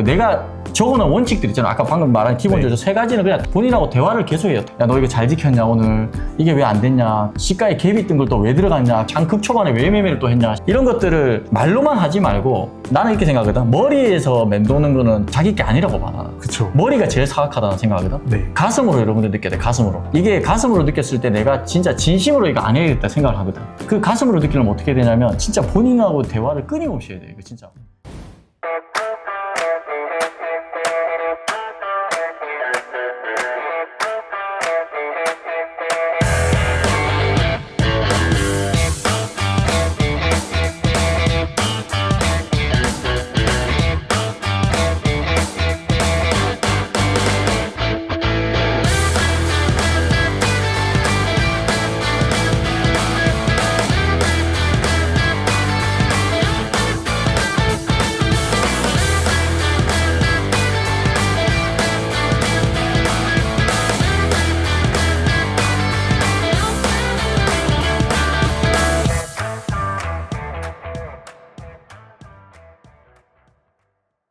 내가 적어놓은 원칙들 있잖아. 아까 방금 말한 기본적으로 세 가지는 그냥 본인하고 대화를 계속해요. 야, 너 이거 잘 지켰냐 오늘? 이게 왜 안 됐냐? 시가에 갭이 뜬 걸 또 왜 들어갔냐? 장급 초반에 왜 매매를 또 했냐? 이런 것들을 말로만 하지 말고 나는 이렇게 생각하거든. 머리에서 맴도는 거는 자기 게 아니라고 봐. 나는. 그쵸. 머리가 제일 사악하다는 생각하거든. 네. 가슴으로 여러분들 느껴야 돼. 가슴으로. 이게 가슴으로 느꼈을 때 내가 진짜 진심으로 이거 안 해야겠다 생각을 하거든. 그 가슴으로 느끼려면 어떻게 되냐면 진짜 본인하고 대화를 끊임없이 해야 돼. 이거 진짜.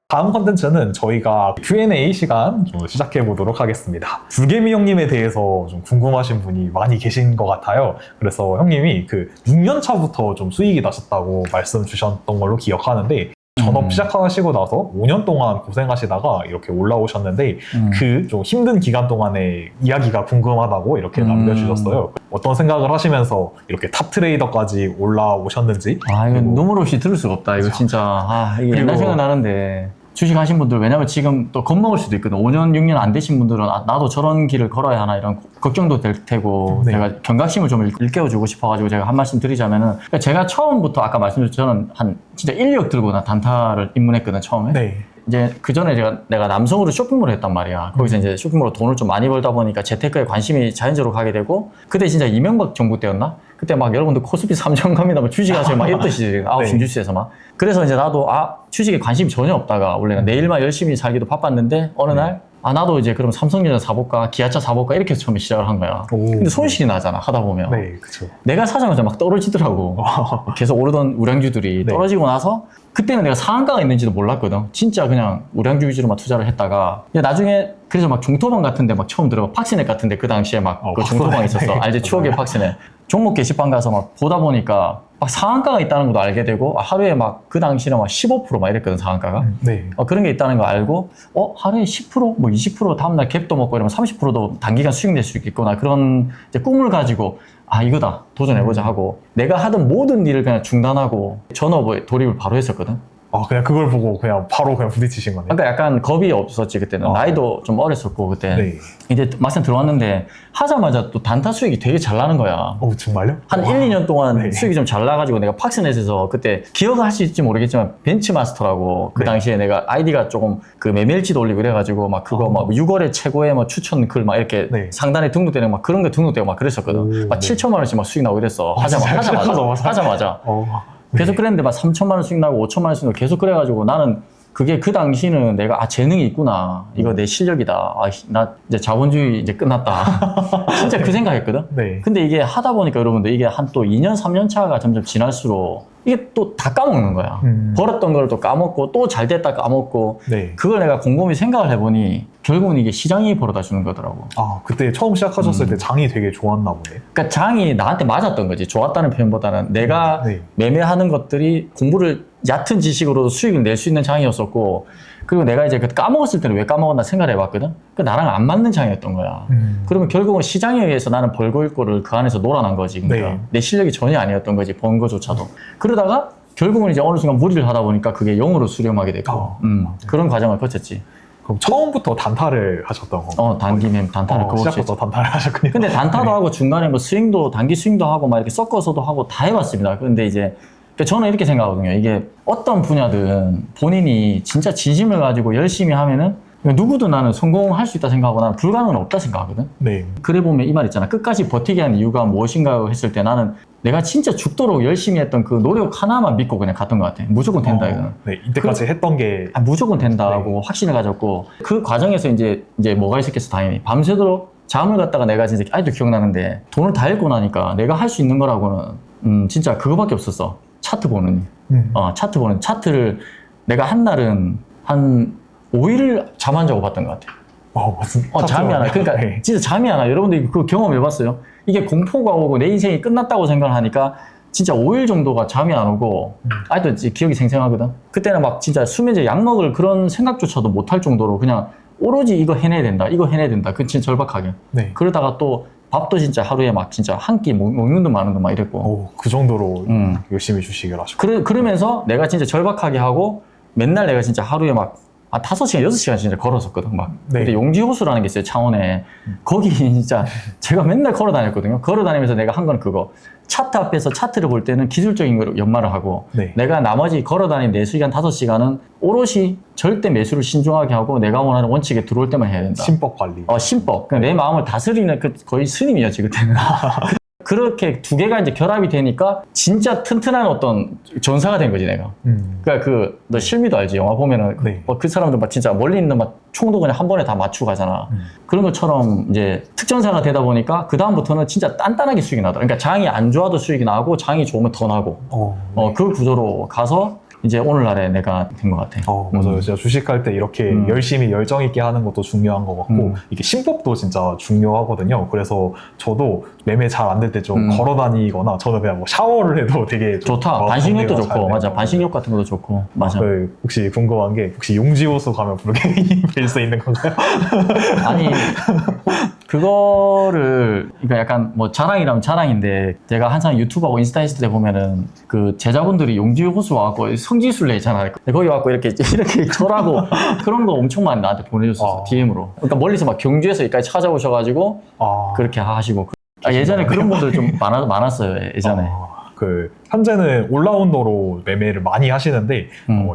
다음 컨텐츠는 저희가 Q&A 시간 좀 시작해 보도록 하겠습니다. 불개미 형님에 대해서 좀 궁금하신 분이 많이 계신 것 같아요. 그래서 형님이 그 6년 차부터 좀 수익이 나셨다고 말씀 주셨던 걸로 기억하는데 전업 시작하시고 나서 5년 동안 고생하시다가 이렇게 올라오셨는데 그 좀 힘든 기간 동안의 이야기가 궁금하다고 이렇게 남겨주셨어요. 어떤 생각을 하시면서 이렇게 탑 트레이더까지 올라오셨는지. 아, 이거 그리고 눈물 없이 들을 수가 없다. 이거 진짜. 아, 이게 옛날 생각 나는데. 주식 하신 분들, 왜냐면 지금 또 겁먹을 수도 있거든. 5년, 6년 안 되신 분들은 아, 나도 저런 길을 걸어야 하나 이런 걱정도 될 테고 네. 제가 경각심을 좀 일깨워주고 싶어가지고 제가 한 말씀 드리자면은 그러니까 제가 처음부터 아까 말씀드렸죠. 저는 한 진짜 1력 들고 나 단타를 입문했거든, 처음에. 네. 이제 그 전에 내가 남성으로 쇼핑몰을 했단 말이야. 거기서 이제 쇼핑몰로 돈을 좀 많이 벌다 보니까 재테크에 관심이 자연적으로 가게 되고 그때 진짜 이명박 정부 때였나? 그때 막 여러분들 코스피 3천 갑니다. 뭐 주식하세요. 막 이랬던 시절이 아웃싱 뉴스에서 막. 그래서 이제 나도 주식에 관심이 전혀 없다가 원래는 내일만 열심히 살기도 바빴는데 어느 날 나도 이제 그럼 삼성전자 사볼까? 기아차 사볼까? 이렇게 해서 처음에 시작을 한 거야. 근데 손실이 나잖아, 하다 보면. 네, 그쵸. 내가 사자마자 막 떨어지더라고. 계속 오르던 우량주들이 네. 떨어지고 나서 그때는 내가 상한가가 있는지도 몰랐거든. 진짜 그냥 우량주 위주로만 투자를 했다가 나중에 그래서 막 종토방 같은데 막 처음 들어가 팍스넷 같은데 그 당시에 막 그 종토방 있었어. 네. 알지? 추억의 팍스넷. 종목 게시판 가서 막 보다 보니까 막 상한가가 있다는 것도 알게 되고 하루에 막 그 당시에는 막 15% 이랬거든, 상한가가. 네. 그런 게 있다는 거 알고 하루에 10%? 뭐 20% 다음날 갭도 먹고 이러면 30%도 단기간 수익 낼 수 있겠구나. 그런 이제 꿈을 가지고 이거다 도전해보자 하고 내가 하던 모든 일을 그냥 중단하고 전업에 돌입을 바로 했었거든. 그냥 그걸 보고 그냥 바로 그냥 부딪히신 거네요. 그러니까 약간 겁이 없었지 그때는. 나이도 좀 어렸었고 그때. 네. 이제 막상 들어왔는데 하자마자 또 단타 수익이 되게 잘 나는 거야. 정말요? 한 1, 2년 동안 네. 수익이 좀 잘 나가지고 내가 팍스넷에서 그때 기억하실지 모르겠지만 벤치마스터라고 그 네. 당시에 내가 아이디가 조금 그 매매일지도 올리고 그래가지고 막 그거 막 6월에 최고의 뭐 추천 글 막 이렇게 네. 상단에 등록되는 막 그런 게 등록되고 막 그랬었거든. 막 네. 7천만 원씩 막 수익 나고 그랬어. 진짜요? 하자마자. 네. 계속 그랬는데 막 3천만 원 수익 나고 5천만 원 수익 나고 계속 그래가지고 나는 그게 그 당시는 내가 재능이 있구나. 이거 내 실력이다. 나 이제 자본주의 이제 끝났다. 진짜 그 생각했거든. 네. 근데 이게 하다 보니까 여러분들 이게 한 또 2년, 3년 차가 점점 지날수록 이게 또 다 까먹는 거야. 벌었던 걸 또 까먹고 또 잘 됐다 까먹고 네. 그걸 내가 곰곰이 생각을 해보니 결국은 이게 시장이 벌어다 주는 거더라고. 그때 처음 시작하셨을 때 장이 되게 좋았나 보네. 그러니까 장이 나한테 맞았던 거지. 좋았다는 표현보다는 내가 네. 매매하는 것들이 공부를 얕은 지식으로도 수익을 낼 수 있는 장이었었고 그리고 내가 이제 그 까먹었을 때는 왜 까먹었나 생각을 해봤거든. 그 나랑 안 맞는 장이었던 거야. 그러면 결국은 시장에 의해서 나는 벌고 있고를 그 안에서 놀아난 거지. 그러니까 네. 내 실력이 전혀 아니었던 거지. 번 거조차도. 그러다가 결국은 이제 어느 순간 무리를 하다 보니까 그게 0으로 수렴하게 됐고 그런 과정을 거쳤지. 그럼 처음부터 단타를 하셨던 건가요? 단기 맴 단타를 그거 시작부터 단타를 하셨군요. 근데 단타도 네. 하고 중간에 뭐 스윙도 단기 스윙도 하고 막 이렇게 섞어서도 하고 다 해봤습니다. 그런데 이제 저는 이렇게 생각하거든요. 이게 어떤 분야든 본인이 진짜 진심을 가지고 열심히 하면은 누구도 나는 성공할 수 있다 생각하고 나는 불가능은 없다 생각하거든. 네. 그래 보면 이 말 있잖아. 끝까지 버티게 하는 이유가 무엇인가 했을 때 나는 내가 진짜 죽도록 열심히 했던 그 노력 하나만 믿고 그냥 갔던 것 같아. 무조건 된다 이거는. 네, 이때까지 했던 게 무조건 된다고 확신을 가졌고 그 과정에서 이제 뭐가 있었겠어. 당연히 밤새도록 잠을 갖다가 내가 진짜 아직도 기억나는데 돈을 다 잃고 나니까 내가 할 수 있는 거라고는 진짜 그거밖에 없었어. 차트 보는 차트를 내가 한 날은 한 5일 잠 안 자고 봤던 것 같아. 잠이 안 와. 그러니까 네. 진짜 잠이 안 와. 여러분들 그 경험해봤어요? 이게 공포가 오고 내 인생이 끝났다고 생각하니까 진짜 5일 정도가 잠이 안 오고 아직도 기억이 생생하거든. 그때는 막 진짜 수면제 약 먹을 그런 생각조차도 못 할 정도로 그냥 오로지 이거 해내야 된다. 이거 해내야 된다. 그 진짜 절박하게. 네. 그러다가 또 밥도 진짜 하루에 막 진짜 한 끼 먹는 둥 마는 둥 막 이랬고. 그 정도로 열심히 주식을 하셨고. 그러면서 내가 진짜 절박하게 하고 맨날 내가 진짜 하루에 막 5시간, 6시간 진짜 걸었었거든. 막. 네. 근데 용지호수라는 게 있어요, 창원에. 거기 진짜 제가 맨날 걸어 다녔거든요. 걸어 다니면서 내가 한 건 그거. 차트 앞에서 차트를 볼 때는 기술적인 걸 연마를 하고 네. 내가 나머지 걸어 다닌 4시간, 5시간은 오롯이 절대 매수를 신중하게 하고 내가 원하는 원칙에 들어올 때만 해야 된다. 심법 관리. 심법. 그러니까 내 마음을 다스리는 거의 스님이었지, 그때는. 그렇게 두 개가 이제 결합이 되니까 진짜 튼튼한 어떤 전사가 된 거지, 내가. 그러니까 너 실미도 알지? 영화 보면은 네. 그 사람들 막 진짜 멀리 있는 막 총도 그냥 한 번에 다 맞추고 가잖아. 그런 것처럼 이제 특전사가 되다 보니까 그다음부터는 진짜 단단하게 수익이 나더라. 그러니까 장이 안 좋아도 수익이 나고 장이 좋으면 더 나고. 네. 그 구조로 가서 이제 오늘날에 내가 된 것 같아. 맞아요. 진짜 주식할 때 이렇게 열심히 열정 있게 하는 것도 중요한 것 같고 이게 심법도 진짜 중요하거든요. 그래서 저도 매매 잘 안 될 때 좀 걸어 다니거나 저는 그냥 뭐 샤워를 해도 되게 좋다. 반신욕도 좋고 맞아. 반신욕 같은 것도 좋고 맞아. 혹시 궁금한 게 혹시 용지호수 가면 불개미님 뵐 수 있는 건가요? 아니 그거를 그러니까 약간 뭐 자랑이라면 자랑인데 제가 항상 유튜브하고 인스타 했을 때 보면은 그 제자분들이 용지호수 와갖고 성지순례 있잖아요. 거기 와갖고 이렇게 절하고 그런 거 엄청 많이 나한테 보내줬었어. DM으로. 그러니까 멀리서 막 경주에서 여기까지 찾아오셔가지고 그렇게 하시고 예전에 그런 분들 좀 많았어요. 예전에. 현재는 올라운더로 매매를 많이 하시는데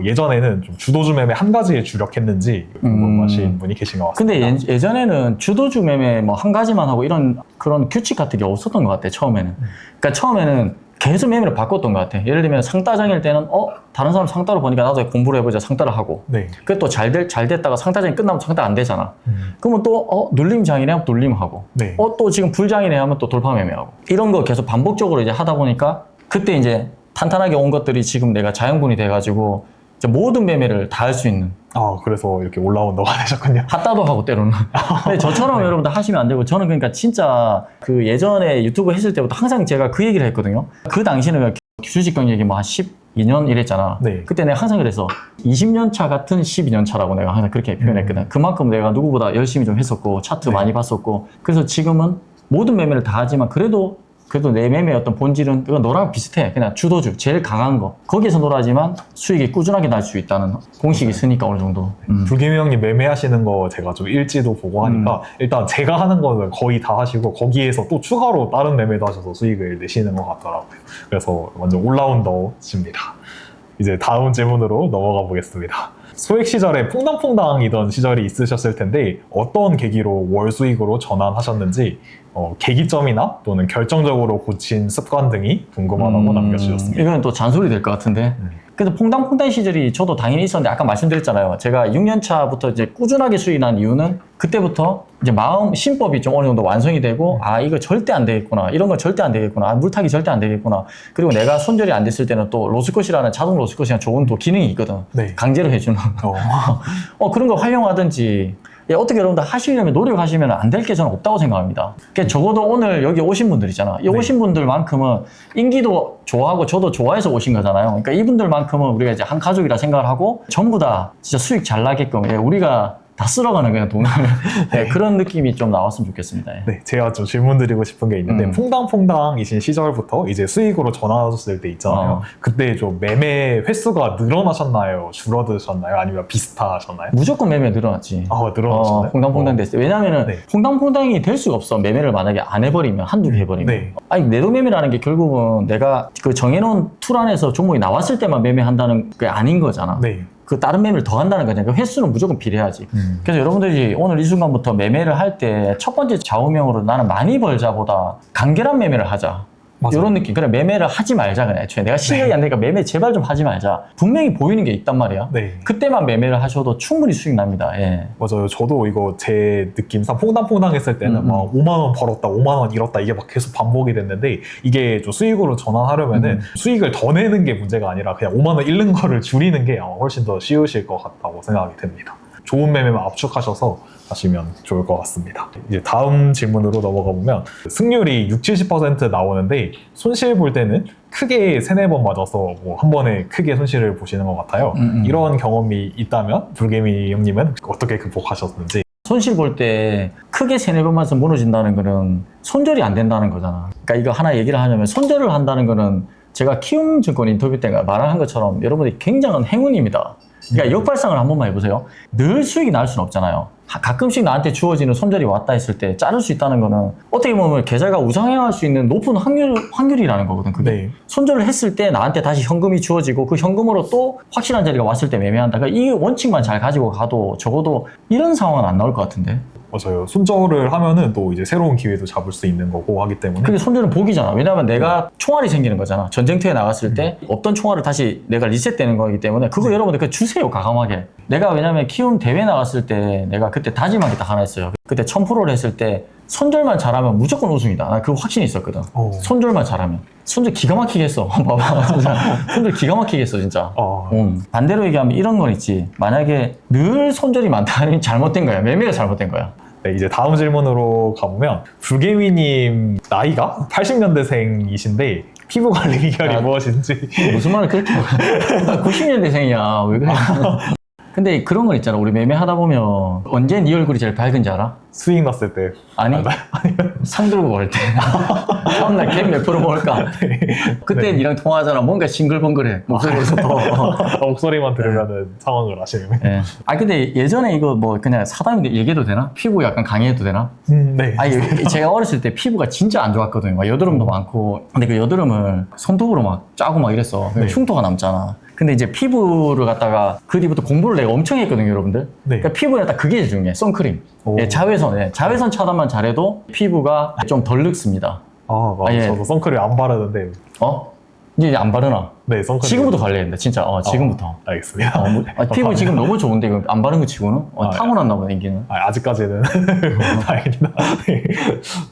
예전에는 좀 주도주 매매 한 가지에 주력했는지 궁금하신 분이 계신 것 같습니다. 근데 예전에는 주도주 매매 뭐 한 가지만 하고 이런 그런 규칙 같은 게 없었던 것 같아. 처음에는. 그러니까 처음에는 계속 매매를 바꿨던 것 같아. 예를 들면 상따장일 때는 다른 사람 상따로 보니까 나도 공부를 해보자 상따를 하고 네. 그게 또 잘 됐다가 상따장이 끝나면 상따 안 되잖아. 그러면 또 눌림장이네 하면 눌림하고 네. 또 지금 불장이네 하면 또 돌파 매매하고 이런 거 계속 반복적으로 이제 하다 보니까 그때 이제 탄탄하게 온 것들이 지금 내가 자연분이 돼가지고 이제 모든 매매를 다 할 수 있는. 그래서 이렇게 올라운더가 되셨군요. 핫다도 하고 때로는. 근데 저처럼 네. 여러분들 하시면 안 되고 저는 그러니까 진짜 그 예전에 유튜브 했을 때부터 항상 제가 그 얘기를 했거든요. 그 당시에는 주식 경력이 뭐 한 12년 이랬잖아. 네. 그때 내가 항상 그래서 20년 차 같은 12년 차라고 내가 항상 그렇게 표현했거든. 그만큼 내가 누구보다 열심히 좀 했었고 차트 네. 많이 봤었고 그래서 지금은 모든 매매를 다 하지만 그래도 내 매매의 어떤 본질은 이건 너랑 비슷해. 그냥 주도주, 제일 강한 거. 거기에서 놀아지만 수익이 꾸준하게 날 수 있다는 공식이 있으니까 어느 정도. 불개미 형님 매매하시는 거 제가 좀 일지도 보고 하니까 일단 제가 하는 거는 거의 다 하시고 거기에서 또 추가로 다른 매매도 하셔서 수익을 내시는 것 같더라고요. 그래서 완전 올라운더십니다. 이제 다음 질문으로 넘어가 보겠습니다. 소액 시절에 퐁당퐁당이던 시절이 있으셨을 텐데 어떤 계기로 월 수익으로 전환하셨는지 계기점이나 또는 결정적으로 고친 습관 등이 궁금하다고 남겨주셨습니다. 이건 또 잔소리 될 것 같은데. 그래서 퐁당퐁당 시절이 저도 당연히 있었는데 아까 말씀드렸잖아요. 제가 6년 차부터 이제 꾸준하게 수익이 난 이유는 그때부터 이제 마음 심법이 좀 어느 정도 완성이 되고 이거 절대 안 되겠구나. 이런 거 절대 안 되겠구나. 물타기 절대 안 되겠구나. 그리고 내가 손절이 안 됐을 때는 또 로스컷이라는 자동 로스컷이라는 좋은 또 기능이 있거든. 네. 강제로 해주는. 그런 거 활용하든지 어떻게 여러분들 하시려면 노력하시면 안 될 게 저는 없다고 생각합니다. 그러니까 적어도 오늘 여기 오신 분들 있잖아. 이 오신 분들만큼은 인기도 좋아하고 저도 좋아해서 오신 거잖아요. 그러니까 이분들만큼은 우리가 이제 한 가족이라 생각을 하고 전부 다 진짜 수익 잘 나게끔 우리가 다 쓸어가는 그냥 돈을 그런 느낌이 좀 나왔으면 좋겠습니다. 네, 제가 좀 질문 드리고 싶은 게 있는데 퐁당퐁당이신 시절부터 이제 수익으로 전환하셨을 때 있잖아요. 그때 좀 매매 횟수가 늘어나셨나요? 줄어드셨나요? 아니면 비슷하셨나요? 무조건 매매 늘어났지. 늘어나셨나요? 퐁당퐁당 됐을 때. 왜냐면은 퐁당퐁당이 될 수가 없어. 매매를 만약에 안 해버리면 한두 개 해버리면. 네. 내도 매매라는 게 결국은 내가 그 정해놓은 툴 안에서 종목이 나왔을 때만 매매한다는 게 아닌 거잖아. 네. 그 다른 매매를 더 한다는 거잖아요. 그 횟수는 무조건 비례하지. 그래서 여러분들이 오늘 이 순간부터 매매를 할 때 첫 번째 좌우명으로 나는 많이 벌자보다 간결한 매매를 하자. 맞아요. 이런 느낌. 그래, 매매를 하지 말자. 그냥 애초에 내가 실력이 안 되니까 매매 제발 좀 하지 말자. 분명히 보이는 게 있단 말이야. 네. 그때만 매매를 하셔도 충분히 수익 납니다. 예. 맞아요. 저도 이거 제 느낌상 퐁당퐁당 했을 때는 막 5만 원 벌었다, 5만 원 잃었다 이게 막 계속 반복이 됐는데 이게 좀 수익으로 전환하려면은 수익을 더 내는 게 문제가 아니라 그냥 5만 원 잃는 거를 줄이는 게 훨씬 더 쉬우실 것 같다고 생각이 듭니다. 좋은 매매만 압축하셔서 하시면 좋을 것 같습니다. 이제 다음 질문으로 넘어가 보면 승률이 60-70% 나오는데 손실 볼 때는 크게 3-4번 맞아서 뭐 한 번에 크게 손실을 보시는 것 같아요. 이런 경험이 있다면 불개미 형님은 어떻게 극복하셨는지. 손실 볼 때 크게 3-4번 맞아서 무너진다는 거는 손절이 안 된다는 거잖아. 그러니까 이거 하나 얘기를 하냐면 손절을 한다는 거는 제가 키움증권 인터뷰 때 말한 것처럼 여러분들이 굉장한 행운입니다. 그러니까 역발상을 한 번만 해보세요. 늘 수익이 날 수는 없잖아요. 가끔씩 나한테 주어지는 손절이 왔다 했을 때 자를 수 있다는 거는 어떻게 보면 계좌가 우상향할 수 있는 높은 확률이라는 거거든. 그게. 네. 손절을 했을 때 나한테 다시 현금이 주어지고 그 현금으로 또 확실한 자리가 왔을 때 매매한다. 그러니까 이 원칙만 잘 가지고 가도 적어도 이런 상황은 안 나올 것 같은데. 맞아요. 손절을 하면은 또 이제 새로운 기회도 잡을 수 있는 거고 하기 때문에. 그게 손절은 복이잖아. 왜냐하면 내가 총알이 생기는 거잖아. 전쟁터에 나갔을 때 없던 총알을 다시 내가 리셋되는 거기 때문에 그거 여러분들 그냥 주세요. 과감하게. 내가 왜냐면 키움 대회 나갔을 때 내가 그때 다짐한 게 딱 하나 있어요. 그때 1000%를 했을 때 손절만 잘하면 무조건 우승이다. 나 그 확신이 있었거든. 손절만 잘하면. 손절 기가 막히게 했어. 봐봐. 진짜. 손절 기가 막히게 했어, 진짜. 반대로 얘기하면 이런 건 있지. 만약에 늘 손절이 많다면 잘못된 거야. 매매가 잘못된 거야. 네, 이제 다음 질문으로 가보면 불개미님 나이가 80년대생이신데 피부 관리 비결이 무엇인지. 무슨 말을 그렇게 해. 90년대생이야. 왜 그래? 근데 그런 건 있잖아. 우리 매매하다 보면 언제 네 얼굴이 제일 밝은지 알아? 수익 났을 때. 아니, 상 들고 먹을 때. 다음날 갭 몇 프로 먹을까? 그때 니랑 통화하잖아. 뭔가 싱글벙글해. 목소리에서 더. 목소리만 들으면은 상황을 아시는. 네. 아, 근데 예전에 이거 뭐 그냥 사담인데 얘기해도 되나? 피부 약간 강해도 되나? 네. 아니, 제가 어렸을 때 피부가 진짜 안 좋았거든요. 막 여드름도 많고. 근데 그 여드름을 손톱으로 막 짜고 막 이랬어. 네. 흉터가 남잖아. 근데 이제 피부를 갖다가 그 뒤부터 공부를 내가 엄청 했거든요, 여러분들. 네. 그러니까 피부에 딱 그게 중요해. 선크림. 예, 자외선. 예, 자외선 차단만 잘해도 피부가 좀 덜 늙습니다. 맞아. 예. 저도 선크림 안 바르는데. 이제 안 바르나? 네, 선크림. 지금부터 관리해야 돼, 진짜. 지금부터. 알겠습니다. 피부 지금 너무 좋은데, 이거 안 바른 거 치고는? 타고났나 보네, 인기는. 아직까지는 다행이다. 네.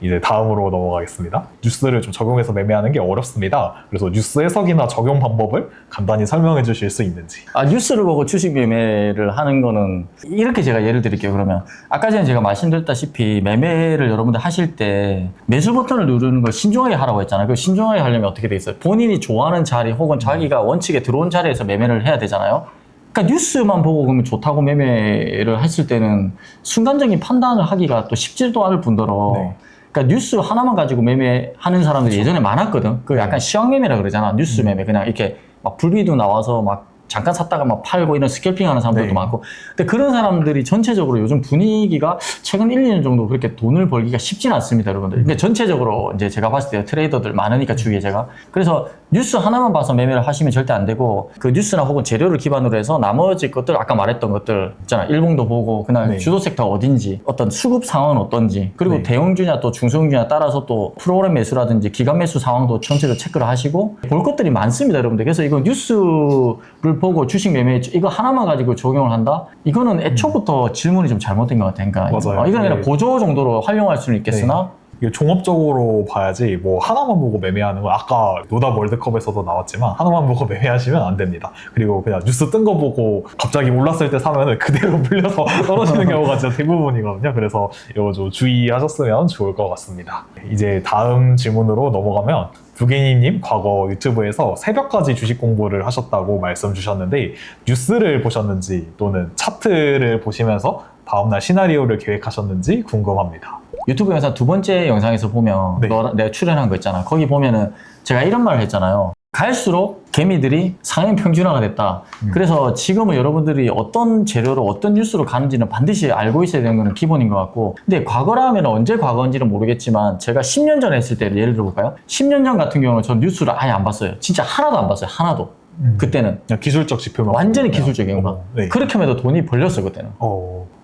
이제 다음으로 넘어가겠습니다. 뉴스를 좀 적용해서 매매하는 게 어렵습니다. 그래서 뉴스 해석이나 적용 방법을 간단히 설명해 주실 수 있는지. 뉴스를 보고 주식 매매를 하는 거는 이렇게 제가 예를 드릴게요. 그러면 아까 전에 제가 말씀드렸다시피 매매를 여러분들 하실 때 매수 버튼을 누르는 걸 신중하게 하라고 했잖아요. 그 신중하게 하려면 어떻게 돼 있어요? 본인이 좋아하는 자리 혹은 자기가 원칙에 들어온 자리에서 매매를 해야 되잖아요. 그러니까 뉴스만 보고 그러면 좋다고 매매를 했을 때는 순간적인 판단을 하기가 또 쉽지도 않을 뿐더러 네. 그러니까 뉴스 하나만 가지고 매매하는 사람들이 예전에 많았거든. 그 약간 시황 매매라 그러잖아. 뉴스 매매. 그냥 이렇게 막 불비도 나와서 막 잠깐 샀다가 막 팔고 이런 스캘핑 하는 사람들도 네. 많고. 근데 그런 사람들이 전체적으로 요즘 분위기가 최근 1, 2년 정도 그렇게 돈을 벌기가 쉽진 않습니다, 여러분들. 근데 전체적으로 이제 제가 봤을 때 트레이더들 많으니까 주위에 제가. 그래서 뉴스 하나만 봐서 매매를 하시면 절대 안 되고 그 뉴스나 혹은 재료를 기반으로 해서 나머지 것들 아까 말했던 것들 있잖아. 일봉도 보고 그날 네. 주도 섹터 어딘지 어떤 수급 상황은 어떤지 그리고 네. 대형주냐 또 중소형주냐 따라서 또 프로그램 매수라든지 기간 매수 상황도 전체적으로 체크를 하시고 볼 것들이 많습니다, 여러분들. 그래서 이거 뉴스를 보고 주식 매매 이거 하나만 가지고 적용을 한다? 이거는 애초부터 질문이 좀 잘못된 것 같아. 그러니까 맞아요. 이건 그냥 네. 보조 정도로 활용할 수는 있겠으나 이게 종합적으로 봐야지 뭐 하나만 보고 매매하는 건 아까 노답 월드컵에서도 나왔지만 하나만 보고 매매하시면 안 됩니다. 그리고 그냥 뉴스 뜬 거 보고 갑자기 올랐을 때 사면은 그대로 물려서 떨어지는 경우가 진짜 대부분이거든요. 그래서 이거 좀 주의하셨으면 좋을 것 같습니다. 이제 다음 질문으로 넘어가면 부개니님 과거 유튜브에서 새벽까지 주식 공부를 하셨다고 말씀 주셨는데 뉴스를 보셨는지 또는 차트를 보시면서 다음날 시나리오를 계획하셨는지 궁금합니다. 유튜브 영상 두 번째 영상에서 보면 네. 내가 출연한 거 있잖아. 거기 보면은 제가 이런 말을 했잖아요. 갈수록 개미들이 상향 평준화가 됐다. 그래서 지금은 여러분들이 어떤 재료로 어떤 뉴스로 가는지는 반드시 알고 있어야 되는 건 기본인 것 같고, 근데 과거라면 언제 과거인지는 모르겠지만 제가 10년 전에 했을 때 예를 들어볼까요? 10년 전 같은 경우는 전 뉴스를 아예 안 봤어요. 진짜 하나도 안 봤어요. 하나도. 그때는 그냥 기술적 지표만 완전히 보고 기술적인 거. 네. 그렇게 하면 돈이 벌렸어 그때는.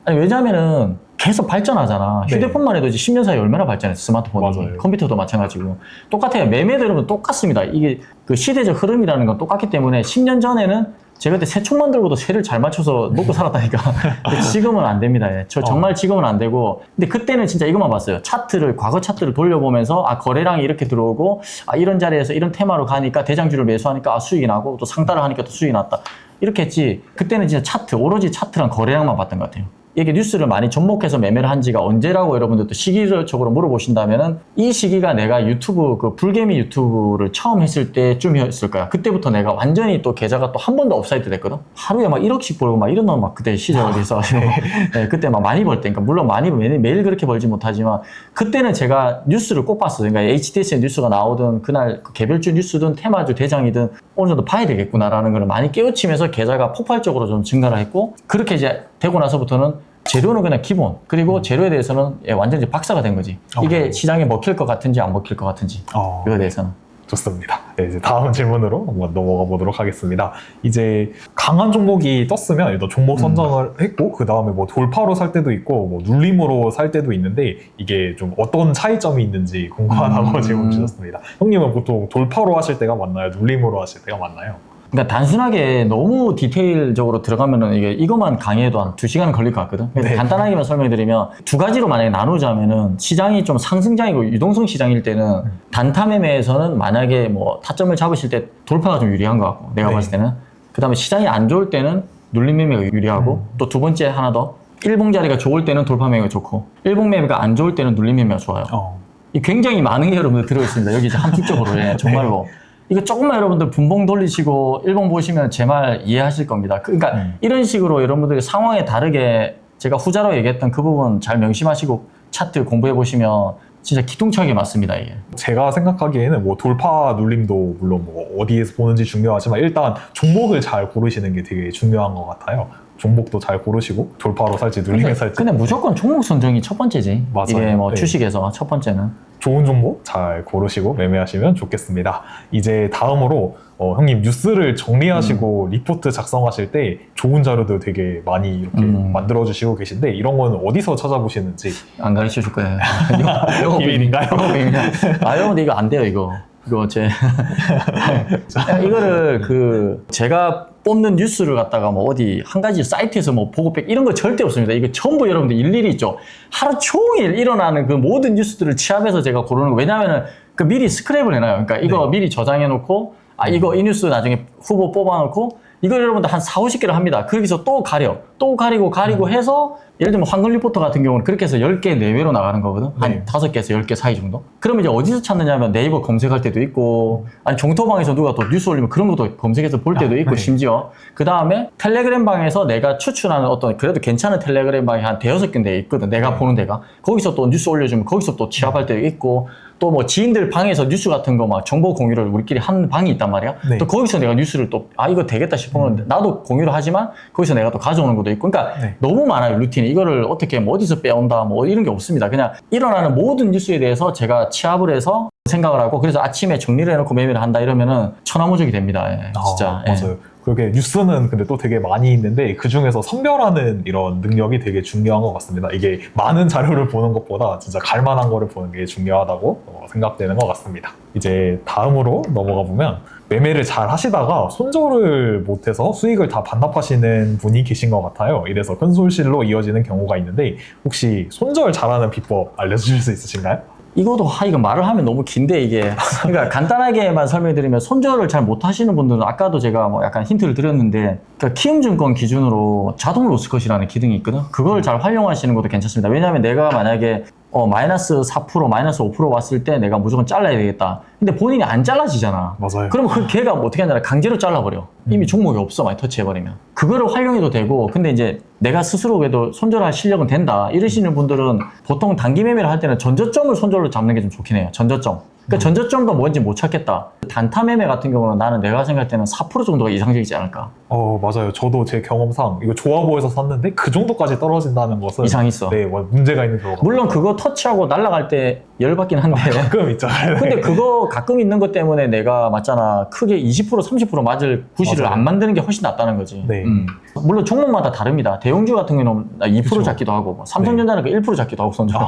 아니 왜냐면은 계속 발전하잖아. 네. 휴대폰만 해도 이제 10년 사이에 얼마나 발전했어. 스마트폰이. 맞아요. 컴퓨터도 마찬가지고. 똑같아요. 매매도 여러분 똑같습니다. 이게 그 시대적 흐름이라는 건 똑같기 때문에 10년 전에는 제가 그때 새총만 들고도 새를 잘 맞춰서 먹고 살았다니까. 근데 지금은 안 됩니다. 예. 저 정말 지금은 안 되고. 근데 그때는 진짜 이것만 봤어요. 차트를, 과거 차트를 돌려보면서 거래량이 이렇게 들어오고 이런 자리에서 이런 테마로 가니까 대장주를 매수하니까 수익이 나고 또 상따를 하니까 또 수익이 났다. 이렇게 했지. 그때는 진짜 차트, 오로지 차트랑 거래량만 봤던 것 같아요. 이게 뉴스를 많이 접목해서 매매를 한 지가 언제라고 여러분들도 시기적으로 물어보신다면은 이 시기가 내가 유튜브, 그 불개미 유튜브를 처음 했을 때쯤이었을 거야. 그때부터 내가 완전히 또 계좌가 또 한 번도 업사이트 됐거든? 하루에 막 1억씩 벌고 막 이런 놈 막 그때 시절이 있어가지고. 네, 그때 막 많이 벌 때니까. 물론 많이 매일 그렇게 벌지 못하지만 그때는 제가 뉴스를 꼭 봤어요. 그러니까 HTS에 뉴스가 나오든 그날 그 개별주 뉴스든 테마주 대장이든 어느 정도 봐야 되겠구나라는 걸 많이 깨우치면서 계좌가 폭발적으로 좀 증가를 했고 그렇게 이제 되고 나서부터는 재료는 그냥 기본 그리고 재료에 대해서는 완전히 박사가 된 거지. 이게 시장에 먹힐 것 같은지 안 먹힐 것 같은지 그거에 대해서는. 좋습니다. 네, 이제 다음 질문으로 한번 넘어가 보도록 하겠습니다. 이제 강한 종목이 떴으면 일단 종목 선정을 했고 그 다음에 뭐 돌파로 살 때도 있고 뭐 눌림으로 살 때도 있는데 이게 좀 어떤 차이점이 있는지 궁금하다고 질문 주셨습니다. 형님은 보통 돌파로 하실 때가 맞나요? 눌림으로 하실 때가 맞나요? 그러니까 단순하게 너무 디테일적으로 들어가면은 이것만 강의해도 한 2시간 걸릴 것 같거든. 그래서 네. 간단하게만 설명드리면 두 가지로 만약에 나누자면은 시장이 좀 상승장이고 유동성 시장일 때는 단타 매매에서는 만약에 뭐 타점을 잡으실 때 돌파가 좀 유리한 것 같고 내가 네. 봤을 때는 그 다음에 시장이 안 좋을 때는 눌림 매매가 유리하고 또 두 번째 하나 더 일봉 자리가 좋을 때는 돌파 매매가 좋고 일봉 매매가 안 좋을 때는 눌림 매매가 좋아요. 이 굉장히 많은 게 여러분들 들어있습니다. 여기 이제 함축적으로 정말로. 이거 조금만 여러분들 분봉 돌리시고 일봉 보시면 제 말 이해하실 겁니다. 그러니까 이런 식으로 여러분들이 상황에 다르게 제가 후자로 얘기했던 그 부분 잘 명심하시고 차트 공부해 보시면 진짜 기통차게 맞습니다, 이게. 제가 생각하기에는 뭐 돌파 눌림도 물론 뭐 어디에서 보는지 중요하지만 일단 종목을 잘 고르시는 게 되게 중요한 것 같아요. 종목도 잘 고르시고 돌파로 살지 눌림에 살지. 근데 무조건 종목 선정이 첫 번째지. 맞아요. 이게 뭐 네. 주식에서 첫 번째는. 좋은 종목 잘 고르시고 매매하시면 좋겠습니다. 이제 다음으로 형님 뉴스를 정리하시고 리포트 작성하실 때 좋은 자료들 되게 많이 이렇게 만들어주시고 계신데 이런 건 어디서 찾아보시는지. 안 가르쳐 줄 거예요. 이거 비밀인가요? 여러분들 이거 안 돼요, 이거 이거를 제가 뽑는 뉴스를 갖다가 뭐 어디 한 가지 사이트에서 뭐 보고 백 이런 거 절대 없습니다. 이거 전부 여러분들 일일이 있죠. 하루 종일 일어나는 그 모든 뉴스들을 취합해서 제가 고르는 거. 왜냐면은 그 미리 스크랩을 해놔요. 그러니까 이거 미리 저장해 놓고 이 뉴스 나중에 후보 뽑아 놓고 이걸 여러분들 한 40, 50개를 합니다. 거기서 또 가리고 해서 예를 들면 황금 리포터 같은 경우는 그렇게 해서 10개 내외로 나가는 거거든. 한 5개에서 10개 사이 정도. 그러면 이제 어디서 찾느냐면 네이버 검색할 때도 있고 아니 종토방에서 누가 또 뉴스 올리면 그런 것도 검색해서 볼 때도 있고 심지어 그 다음에 텔레그램 방에서 내가 추천하는 어떤 그래도 괜찮은 텔레그램 방이 한 5-6군데 있거든. 내가 보는 데가. 거기서 또 뉴스 올려주면 거기서 또 취합할 때도 있고 또 뭐 지인들 방에서 뉴스 같은 거 막 정보 공유를 우리끼리 하는 방이 있단 말이야. 네. 또 거기서 내가 뉴스를 또 이거 되겠다 싶으면 나도 공유를 하지만 거기서 내가 또 가져오는 것도 있고 그러니까 너무 많아요 루틴이. 이거를 어떻게 뭐 어디서 빼온다 뭐 이런 게 없습니다. 그냥 일어나는 모든 뉴스에 대해서 제가 취합을 해서 생각을 하고 그래서 아침에 정리를 해놓고 매매를 한다 이러면은 천하무적이 됩니다. 진짜. 맞아요. 그렇게 뉴스는 근데 또 되게 많이 있는데 그 중에서 선별하는 이런 능력이 되게 중요한 것 같습니다. 이게 많은 자료를 보는 것보다 진짜 갈만한 거를 보는 게 중요하다고 생각되는 것 같습니다. 이제 다음으로 넘어가 보면 매매를 잘 하시다가 손절을 못해서 수익을 다 반납하시는 분이 계신 것 같아요. 이래서 큰 손실로 이어지는 경우가 있는데 혹시 손절 잘하는 비법 알려주실 수 있으신가요? 이거 말을 하면 너무 긴데 이게 그러니까 간단하게만 설명드리면 손절을 잘 못하시는 분들은 아까도 제가 뭐 약간 힌트를 드렸는데 그러니까 키움증권 기준으로 자동 로스컷이라는 기능이 있거든. 그걸 잘 활용하시는 것도 괜찮습니다. 왜냐하면 내가 만약에 마이너스 4%, 마이너스 5% 왔을 때 내가 무조건 잘라야 되겠다. 근데 본인이 안 잘라지잖아. 맞아요. 그러면 그 걔가 어떻게 하냐 강제로 잘라버려. 이미 종목이 없어 많이 터치해버리면. 그거를 활용해도 되고 근데 이제 내가 스스로 그래도 손절할 실력은 된다. 이러시는 분들은 보통 단기 매매를 할 때는 전저점을 손절로 잡는 게 좀 좋긴 해요. 전저점. 그러니까 전저점도 뭔지 못 찾겠다. 단타 매매 같은 경우는 나는 내가 생각할 때는 4% 정도가 이상적이지 않을까. 맞아요. 저도 제 경험상 이거 조합원에서 샀는데 그 정도까지 떨어진다는 것은 이상 있어. 네, 문제가 있는 경우가 물론 그거 터치하고 날아갈 때 열받긴 한데 가끔 있잖아요. 근데 그거 가끔 있는 것 때문에 내가 맞잖아 크게 20% 30% 맞을 구실을 맞아요. 안 만드는 게 훨씬 낫다는 거지. 네. 물론 종목마다 다릅니다. 대형주 같은 경우는 2% 그쵸. 잡기도 하고 뭐 삼성전자는 그 1% 잡기도 하고 손절.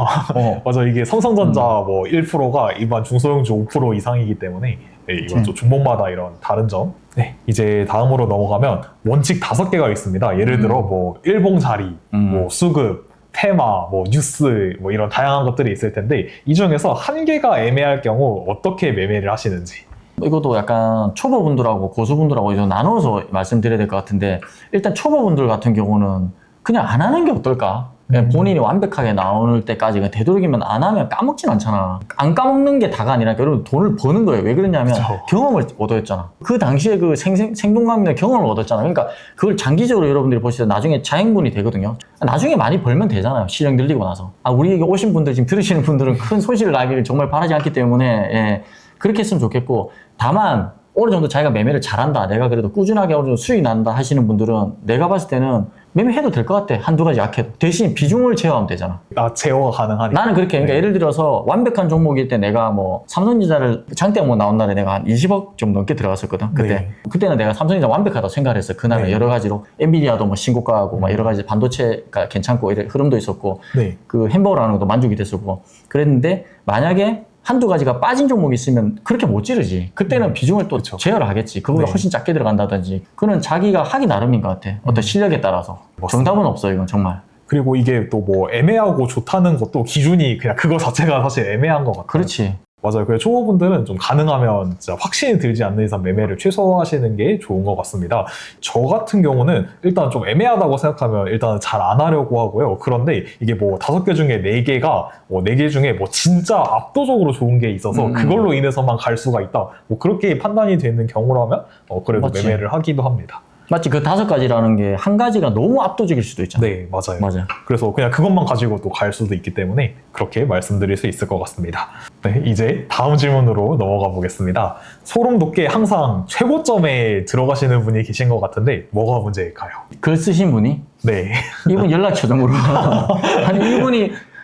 맞아. 이게 삼성전자 뭐 1%가 일반 중소형주 5% 이상이기 때문에 네, 이건 또 종목마다 이런 다른 점. 네, 이제 다음으로 넘어가면 원칙 5개가 있습니다. 예를 들어 뭐 일봉 자리, 뭐 수급, 테마, 뭐 뉴스, 뭐 이런 다양한 것들이 있을 텐데 이 중에서 한 개가 애매할 경우 어떻게 매매를 하시는지. 이것도 약간 초보분들하고 고수분들하고 이제 나눠서 말씀드려야 될 것 같은데 일단 초보분들 같은 경우는 그냥 안 하는 게 어떨까? 그냥 본인이 완벽하게 나올 때까지 그냥 되도록이면 안 하면 까먹진 않잖아. 안 까먹는 게 다가 아니라 여러분 돈을 버는 거예요. 왜 그러냐면 그쵸. 경험을 얻었잖아. 그 당시에 그 생동감이나 경험을 얻었잖아. 그러니까 그걸 장기적으로 여러분들이 보실 때 나중에 자행분이 되거든요. 나중에 많이 벌면 되잖아요. 실력 늘리고 나서. 우리 오신 분들 지금 들으시는 분들은 큰 손실을 나기를 정말 바라지 않기 때문에 예, 그렇게 했으면 좋겠고 다만 어느 정도 자기가 매매를 잘한다. 내가 그래도 꾸준하게 어느 정도 수익이 난다 하시는 분들은 내가 봤을 때는 매매해도 될 것 같아. 한두 가지 약해도. 대신 비중을 제어하면 되잖아. 제어가 가능하니까. 나는 그렇게, 그러니까 네. 예를 들어서 완벽한 종목일 때 내가 뭐 삼성전자를 장대모 나온 날에 내가 한 20억 좀 넘게 들어갔었거든. 그때. 네. 그때는 내가 삼성전자 완벽하다고 생각을 했어. 그날은 네. 여러 가지로. 엔비디아도 뭐 신고가하고 막 여러 가지 반도체가 괜찮고 이런 흐름도 있었고 네. 그 햄버거라는 것도 만족이 됐었고 그랬는데 만약에 한두 가지가 빠진 종목이 있으면 그렇게 못 지르지. 그때는 비중을 또 그쵸. 제어를 하겠지. 그거보다 네. 훨씬 작게 들어간다든지. 그거는 자기가 하기 나름인 것 같아. 어떤 실력에 따라서. 맞습니다. 정답은 없어, 이건 정말. 그리고 이게 또 뭐 애매하고 좋다는 것도 기준이 그냥 그거 자체가 사실 애매한 것 같아요. 그렇지. 맞아요. 그래서 초보분들은 좀 가능하면 진짜 확신이 들지 않는 이상 매매를 최소화하시는 게 좋은 것 같습니다. 저 같은 경우는 일단 좀 애매하다고 생각하면 일단 잘 안 하려고 하고요. 그런데 이게 뭐 5개 중에 4개가 4개 중에 뭐 진짜 압도적으로 좋은 게 있어서 그걸로 인해서만 갈 수가 있다. 뭐 그렇게 판단이 되는 경우라면 그래도 맞지. 매매를 하기도 합니다. 마치 그 5가지라는 게 한 가지가 너무 압도적일 수도 있잖아. 네, 맞아요. 맞아요. 그래서 그냥 그것만 가지고 또 갈 수도 있기 때문에 그렇게 말씀드릴 수 있을 것 같습니다. 네, 이제 다음 질문으로 넘어가 보겠습니다. 소름 돋게 항상 최고점에 들어가시는 분이 계신 것 같은데 뭐가 문제일까요? 글 쓰신 분이 네. 이분 연락처 좀 물어봐. 아니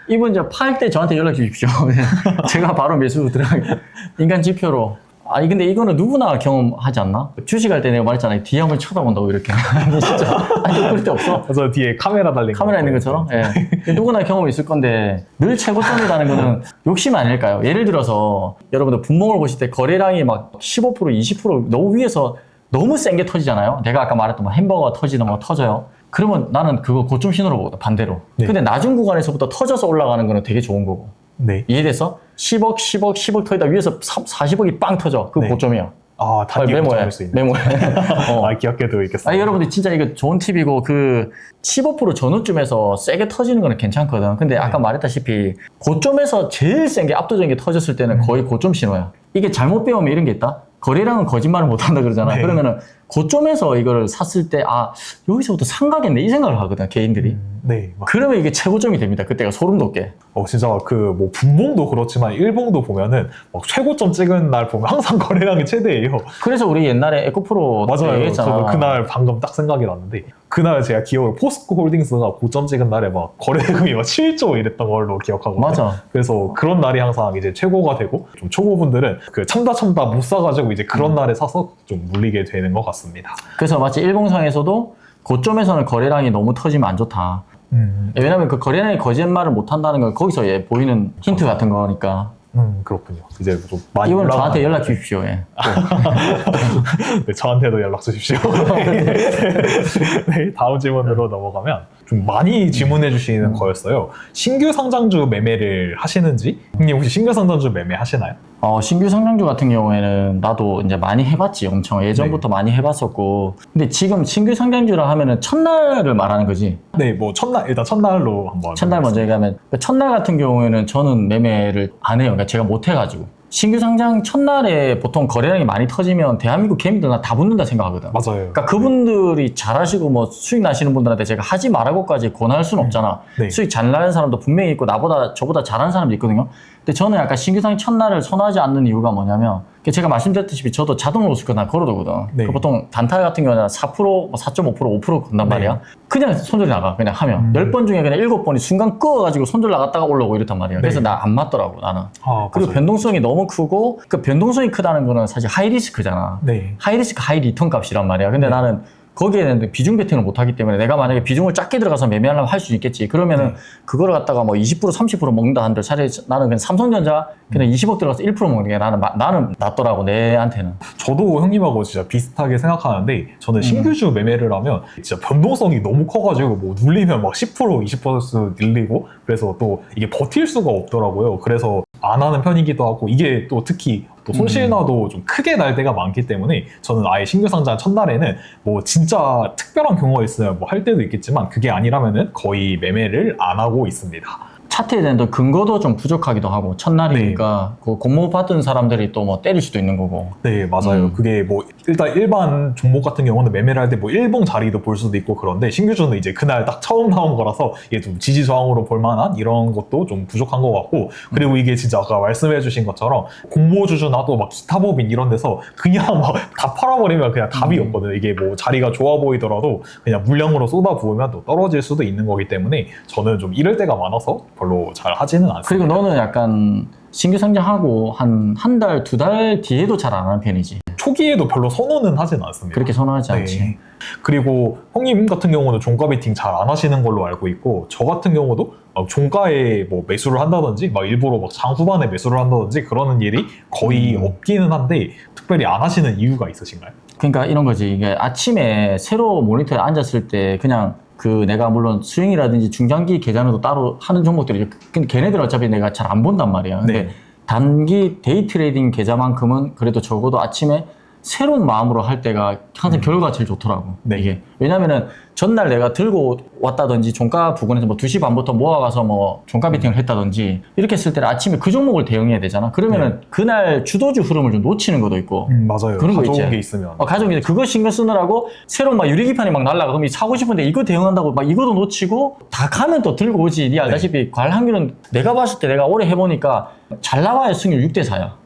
이분 이제 팔 때 저한테 연락 주십시오. 제가 바로 매수 들어가게. 인간 지표로. 아니 근데 이거는 누구나 경험하지 않나? 주식할 때 내가 말했잖아요. 뒤에 한번 쳐다본다고 이렇게. 아니 진짜. 아니 그럴 때 없어. 그래서 뒤에 카메라 달린 카메라 있는 것처럼? 예. 누구나 경험이 있을 건데 늘 최고점이라는 거는 욕심 아닐까요? 예를 들어서 여러분들 분봉을 보실 때 거래량이 막 15% 20% 너무 위에서 너무 센 게 터지잖아요. 내가 아까 말했던 뭐 햄버거가 터지든 뭐 터져요. 그러면 나는 그거 고점 신호로 보거든, 반대로. 네. 근데 낮은 구간에서부터 터져서 올라가는 거는 되게 좋은 거고. 네. 이해됐어? 10억 터지다 위에서 40억이 빵 터져. 그거 네. 고점이야. 단기 메모해. 고점일 수 있는. 메모해. 기억해도 있겠습니다. 아니, 여러분들 진짜 이거 좋은 팁이고, 15% 전후쯤에서 세게 터지는 거는 괜찮거든. 근데 아까 말했다시피, 고점에서 제일 센 게 압도적인 게 터졌을 때는 거의 고점 신호야. 이게 잘못 배우면 이런 게 있다? 거래량은 거짓말을 못 한다 그러잖아. 네. 그러면은 고점에서 이걸 샀을 때, 여기서부터 상가겠네. 이 생각을 하거든, 개인들이. 네. 그러면 이게 최고점이 됩니다. 그때가 소름 돋게. 진짜 뭐 분봉도 그렇지만 일봉도 보면은 막 최고점 찍은 날 보면 항상 거래량이 최대예요. 그래서 우리 옛날에 에코프로 맞아요. 얘기했잖아. 저도 그날 방금 딱 생각이 났는데 그날 제가 기억을 포스코 홀딩스가 고점 찍은 날에 막 거래대금이 막 7조 이랬던 걸로 기억하거든요. 맞아. 그래서 그런 날이 항상 이제 최고가 되고 좀 초보분들은 그 참다 못 사가지고 이제 그런 날에 사서 좀 물리게 되는 것 같습니다. 그래서 마치 일봉상에서도 고점에서는 거래량이 너무 터지면 안 좋다. 왜냐면 그 거래량이 거짓말을 못 한다는 건 거기서 보이는 힌트 같은 거니까. 그렇군요. 이제 좀 많이 이건 올라가는 저한테 연락 주십시오. 예. 네, 저한테도 연락 주십시오. 네, 다음 질문으로 넘어가면 좀 많이 질문해 주시는 거였어요. 신규 상장주 매매를 하시는지? 형님 혹시 신규 상장주 매매 하시나요? 신규 상장주 같은 경우에는 나도 이제 많이 해봤지. 엄청 예전부터 많이 해봤었고. 근데 지금 신규 상장주라 하면은 첫날을 말하는 거지. 네, 뭐 일단 첫날로 한번. 첫날 먼저 얘기하면 첫날 같은 경우에는 저는 매매를 안 해요. 그러니까 제가 못 해가지고. 신규 상장 첫날에 보통 거래량이 많이 터지면 대한민국 개미들 다 붙는다 생각하거든. 맞아요. 그러니까 그분들이 잘하시고 뭐 수익 나시는 분들한테 제가 하지 말라고까지 권할 수는 없잖아. 네. 수익 잘 나는 사람도 분명히 있고 저보다 잘하는 사람도 있거든요. 근데 저는 약간 신규 상장 첫날을 선호하지 않는 이유가 뭐냐면 제가 말씀드렸듯이 저도 자동 로스권 나 걸어두거든. 네. 보통 단타 같은 경우는 4%, 4.5%, 5% 건단 말이야. 네. 그냥 손절 나가. 그냥 하면 10번 중에 그냥 7번이 순간 끄어가지고 손절 나갔다가 올라오고 이렇단 말이야. 그래서 네. 나 안 맞더라고 나는. 그리고 맞아요. 변동성이 너무 크고 그 변동성이 크다는 거는 사실 하이 리스크잖아. 네. 하이 리스크 하이 리턴 값이란 말이야. 근데 나는 거기에는 비중 베팅을 못 하기 때문에 내가 만약에 비중을 작게 들어가서 매매하려면 할 수 있겠지. 그러면은 그거를 갖다가 뭐 20% 30% 먹는다 한들 차라리 나는 그냥 삼성전자 그냥 20억 들어가서 1% 먹는 게 나는 낫더라고 내한테는. 저도 형님하고 진짜 비슷하게 생각하는데 저는 신규주 매매를 하면 진짜 변동성이 너무 커가지고 뭐 눌리면 막 10% 20% 늘리고 그래서 또 이게 버틸 수가 없더라고요. 그래서 안 하는 편이기도 하고 이게 또 특히 또 손실나도 좀 크게 날 때가 많기 때문에 저는 아예 신규 상장 첫날에는 뭐 진짜 특별한 경우가 있으면 뭐 할 때도 있겠지만 그게 아니라면은 거의 매매를 안 하고 있습니다. 차트에 대한 또 근거도 좀 부족하기도 하고 첫날이니까 그 공모 받은 사람들이 또 뭐 때릴 수도 있는 거고. 네, 맞아요. 그게 뭐 일단 일반 종목 같은 경우는 매매를 할 때 뭐 일봉 자리도 볼 수도 있고 그런데 신규주는 이제 그날 딱 처음 나온 거라서 이게 좀 지지 저항으로 볼 만한 이런 것도 좀 부족한 것 같고 그리고 이게 진짜 아까 말씀해 주신 것처럼 공모주주나도 막 기타 법인 이런 데서 그냥 막 다 팔아버리면 그냥 답이 없거든요. 이게 뭐 자리가 좋아 보이더라도 그냥 물량으로 쏟아 부으면 또 떨어질 수도 있는 거기 때문에 저는 좀 이럴 때가 많아서 별로 잘 하지는 않습니다. 그리고 너는 약간 신규 상장하고 한 달, 2달 뒤에도 잘 안 하는 편이지. 초기에도 별로 선호는 하진 않습니다. 그렇게 선호하지 않지. 네. 그리고 형님 같은 경우는 종가 베팅 잘 안 하시는 걸로 알고 있고 저 같은 경우도 막 종가에 뭐 매수를 한다든지 막 일부러 막 장 후반에 매수를 한다든지 그러는 일이 거의 없기는 한데 특별히 안 하시는 이유가 있으신가요? 그러니까 이런 거지. 이게 아침에 새로 모니터에 앉았을 때 그냥 그 내가 물론 스윙이라든지 중장기 계산으로 따로 하는 종목들이 근데 걔네들은 어차피 내가 잘 안 본단 말이야. 근데 네. 단기 데이 트레이딩 계좌만큼은 그래도 적어도 아침에 새로운 마음으로 할 때가 항상 결과가 제일 좋더라고. 네. 이게 왜냐면은 전날 내가 들고 왔다든지 종가 부근에서 뭐 2시 반부터 모아가서 뭐 종가 베팅을 했다든지 이렇게 했을 때는 아침에 그 종목을 대응해야 되잖아. 그러면은 그날 주도주 흐름을 좀 놓치는 것도 있고. 맞아요. 그런 거 가져온 있지. 게 있으면. 가져온 게 그거 신경 쓰느라고 새로운 막 유리기판이 막 날라가. 그럼 사고 싶은데 이거 대응한다고 막 이것도 놓치고 다 가면 또 들고 오지. 니 알다시피 갈 확률은 내가 봤을 때 내가 오래 해보니까 잘 나와야 승률 6대 4야.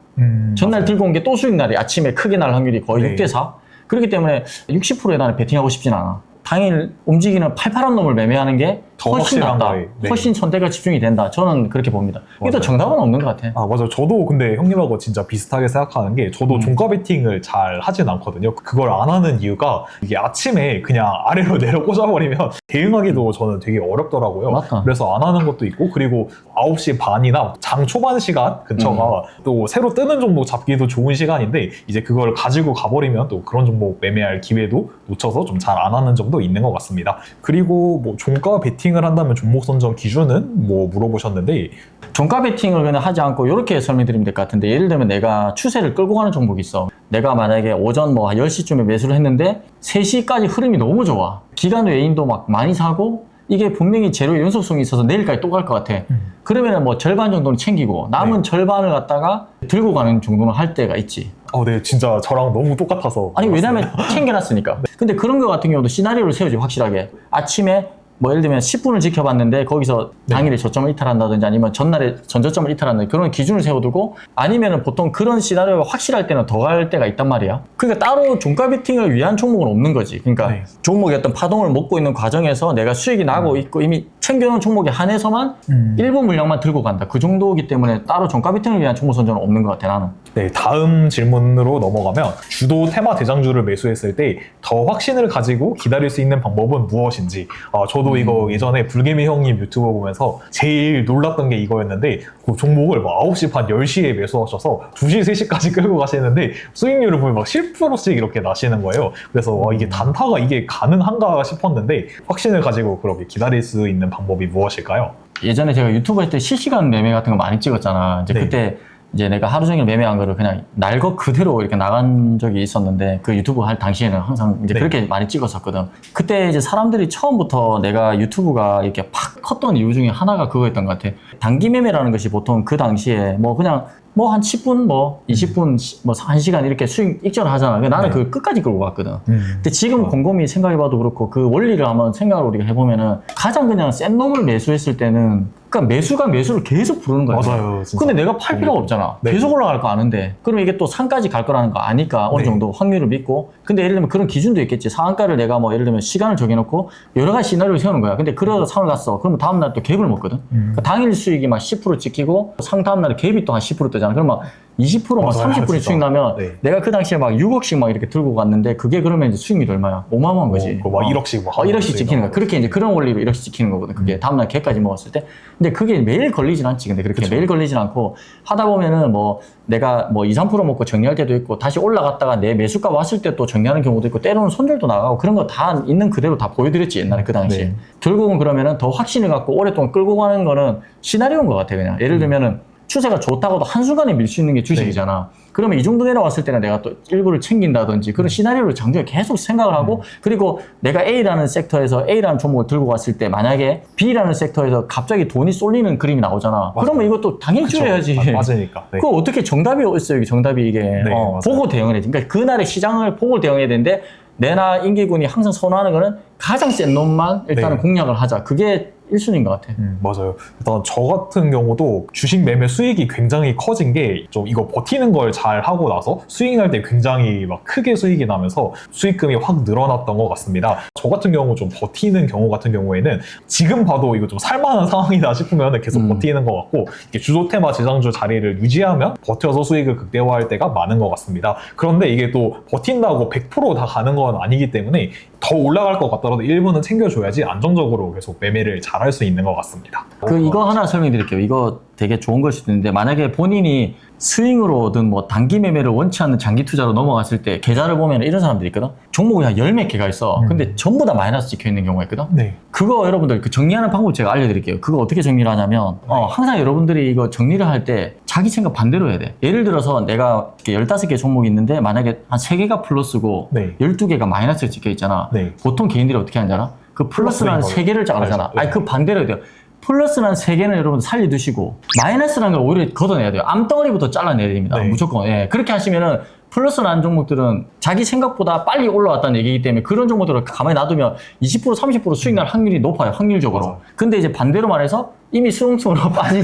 전날 맞아요. 들고 온 게 또 수익 날이 아침에 크게 날 확률이 거의 네. 6대 4. 그렇기 때문에 60%에 나는 베팅하고 싶진 않아. 당일 움직이는 팔팔한 놈을 매매하는 게 더 훨씬 확실한 낫다. 거에, 네. 훨씬 선택과 집중이 된다. 저는 그렇게 봅니다. 이게 또 맞아요. 정답은 없는 것 같아. 아, 맞아요. 저도 근데 형님하고 진짜 비슷하게 생각하는 게 저도 종가 베팅을 잘 하진 않거든요. 그걸 안 하는 이유가 이게 아침에 그냥 아래로 내려 꽂아버리면 대응하기도 저는 되게 어렵더라고요. 맞다. 그래서 안 하는 것도 있고 그리고 9시 반이나 장 초반 시간 근처가 또 새로 뜨는 종목 잡기도 좋은 시간인데 이제 그걸 가지고 가버리면 또 그런 종목 매매할 기회도 놓쳐서 좀 잘 안 하는 점도 있는 것 같습니다. 그리고 뭐 종가 베팅을 한다면 종목 선정 기준은 뭐 물어보셨는데 종가 베팅을 그냥 하지 않고 이렇게 설명드리면 될 것 같은데 예를 들면 내가 추세를 끌고 가는 종목이 있어. 내가 만약에 오전 뭐 10시쯤에 매수를 했는데 3시까지 흐름이 너무 좋아. 기간 외인도 막 많이 사고 이게 분명히 재료의 연속성이 있어서 내일까지 또 갈 것 같아. 그러면은 뭐 절반 정도는 챙기고 남은 절반을 갖다가 들고 가는 정도는 할 때가 있지. 네, 진짜 저랑 너무 똑같아서. 아니 맞습니다. 왜냐면 챙겨놨으니까. 근데 그런 거 같은 경우도 시나리오를 세우지 확실하게. 아침에 뭐 예를 들면 10분을 지켜봤는데 거기서 당일에 저점을 이탈한다든지 아니면 전날에 전저점을 이탈한다든지 그런 기준을 세워두고 아니면은 보통 그런 시나리오가 확실할 때는 더 갈 때가 있단 말이야. 그러니까 따로 종가 베팅을 위한 종목은 없는 거지. 그러니까 네. 종목의 어떤 파동을 먹고 있는 과정에서 내가 수익이 나고 있고 이미 챙겨놓은 종목에 한해서만 일부 물량만 들고 간다. 그 정도이기 때문에 따로 종가 베팅을 위한 종목 선정은 없는 것 같아 나는. 네, 다음 질문으로 넘어가면 주도 테마 대장주를 매수했을 때 더 확신을 가지고 기다릴 수 있는 방법은 무엇인지. 저도 이거 예전에 불개미 형님 유튜브 보면서 제일 놀랐던 게 이거였는데 그 종목을 막 9시 반 10시에 매수하셔서 2시, 3시까지 끌고 가시는데 수익률을 보면 막 10%씩 이렇게 나시는 거예요. 그래서 이게 단타가 이게 가능한가 싶었는데 확신을 가지고 그렇게 기다릴 수 있는 방법이 무엇일까요? 예전에 제가 유튜브 할 때 실시간 매매 같은 거 많이 찍었잖아. 이제 네. 그때 이제 내가 하루 종일 매매한 거를 그냥 날 것 그대로 이렇게 나간 적이 있었는데 그 유튜브 할 당시에는 항상 이제 네. 그렇게 많이 찍었었거든. 그때 이제 사람들이 처음부터 내가 유튜브가 이렇게 팍 컸던 이유 중에 하나가 그거였던 것 같아. 단기 매매라는 것이 보통 그 당시에 뭐 그냥 뭐 한 10분, 뭐 20분, 뭐 1시간 이렇게 수익 익절을 하잖아. 근데 나는 네. 그걸 끝까지 끌고 갔거든. 근데 지금 곰곰이 생각해봐도 그렇고 그 원리를 한번 생각을 우리가 해보면은 가장 그냥 센 놈을 매수했을 때는 그러니까 매수가 매수를 계속 부르는 거야. 맞아요, 진짜. 근데 내가 팔 필요가 없잖아. 네. 계속 올라갈 거 아는데. 그럼 이게 또 상까지 갈 거라는 거 아니까 어느 네. 정도 확률을 믿고. 근데 예를 들면 그런 기준도 있겠지. 상한가를 내가 뭐 예를 들면 시간을 정해놓고 여러 가지 시나리오를 세우는 거야. 근데 그러다 상을 갔어. 그러면 다음날 또 갭을 먹거든. 그러니까 당일 수익이 막 10% 찍히고 상 다음날에 갭이 또 한 10% 뜨잖아. 그러면 막 20%, 막 맞아요, 30% 진짜. 수익 나면 네. 내가 그 당시에 막 6억씩 막 이렇게 들고 갔는데 그게 그러면 이제 수익률이 얼마야? 어마어마한 거지. 막 1억씩 막 1억씩 찍히는 거야. 그렇게 이제 그런 원리로 1억씩 찍히는 거거든. 그게 다음날 갭까지 먹었을 때. 근데 그게 매일 걸리진 않지. 근데 그렇게 그쵸. 매일 걸리진 않고 하다 보면은 뭐 내가 뭐 2, 3% 먹고 정리할 때도 있고 다시 올라갔다가 내 매수가 왔을 때 또 정리하는 경우도 있고 때로는 손절도 나가고 그런 거 다 있는 그대로 다 보여드렸지 옛날에 그 당시에. 네. 결국은 그러면은 더 확신을 갖고 오랫동안 끌고 가는 거는 시나리오인 것 같아 그냥. 예를 들면은 추세가 좋다고도 한순간에 밀 수 있는 게 주식이잖아. 그러면 이 정도 내려왔을 때는 내가 또 일부를 챙긴다든지 그런 시나리오를 장중에 계속 생각을 하고 그리고 내가 A라는 섹터에서 A라는 종목을 들고 왔을 때 만약에 B라는 섹터에서 갑자기 돈이 쏠리는 그림이 나오잖아. 맞아요. 그러면 이것도 당연히 그쵸. 줄여야지. 맞으니까. 네. 그거 어떻게 정답이 있어요? 정답이 이게. 맞아요. 보고 대응을 해야 돼. 그러니까 그날의 시장을 보고 대응해야 되는데 내나 임기군이 항상 선호하는 거는 가장 센 놈만 일단은 네. 공략을 하자. 그게 1순위인 것 같아. 맞아요. 일단 저 같은 경우도 주식 매매 수익이 굉장히 커진 게 좀 이거 버티는 걸 잘 하고 나서 수익 날 때 굉장히 막 크게 수익이 나면서 수익금이 확 늘어났던 것 같습니다. 저 같은 경우 좀 버티는 경우 같은 경우에는 지금 봐도 이거 좀 살만한 상황이다 싶으면 계속 버티는 것 같고 이게 주도 테마 지상주 자리를 유지하면 버텨서 수익을 극대화할 때가 많은 것 같습니다. 그런데 이게 또 버틴다고 100%다 가는 건 아니기 때문에 더 올라갈 것 같더라도 일부는 챙겨줘야지 안정적으로 계속 매매를 잘 할 수 있는 것 같습니다. 이거 하나 설명드릴게요. 이거 되게 좋은 걸 수도 있는데 만약에 본인이 스윙으로든 뭐 단기 매매를 원치 않는 장기 투자로 넘어갔을 때 계좌를 보면 이런 사람들이 있거든. 종목이 한 10몇 개가 있어. 근데 전부 다 마이너스 찍혀 있는 경우가 있거든. 네. 그거 여러분들 그 정리하는 방법 제가 알려드릴게요. 그거 어떻게 정리를 하냐면 항상 여러분들이 이거 정리를 할 때 자기 생각 반대로 해야 돼. 예를 들어서 내가 15개 종목이 있는데 만약에 한 3개가 플러스고 네. 12개가 마이너스에 찍혀 있잖아. 네. 보통 개인들이 어떻게 하는지 알아? 그 플러스라는 플러스인 3개를 짜르잖아. 알죠. 네. 아니 그 반대로 해야 돼요. 플러스라는 3개는 여러분 살려두시고 마이너스라는 걸 오히려 걷어내야 돼요. 암덩어리부터 잘라내야 됩니다. 네. 무조건. 예. 그렇게 하시면은 플러스라는 종목들은 자기 생각보다 빨리 올라왔다는 얘기이기 때문에 그런 종목들을 가만히 놔두면 20% 30% 수익 날 확률이 높아요. 확률적으로. 맞아요. 근데 이제 반대로 말해서 이미 수렁수렁으로 빠진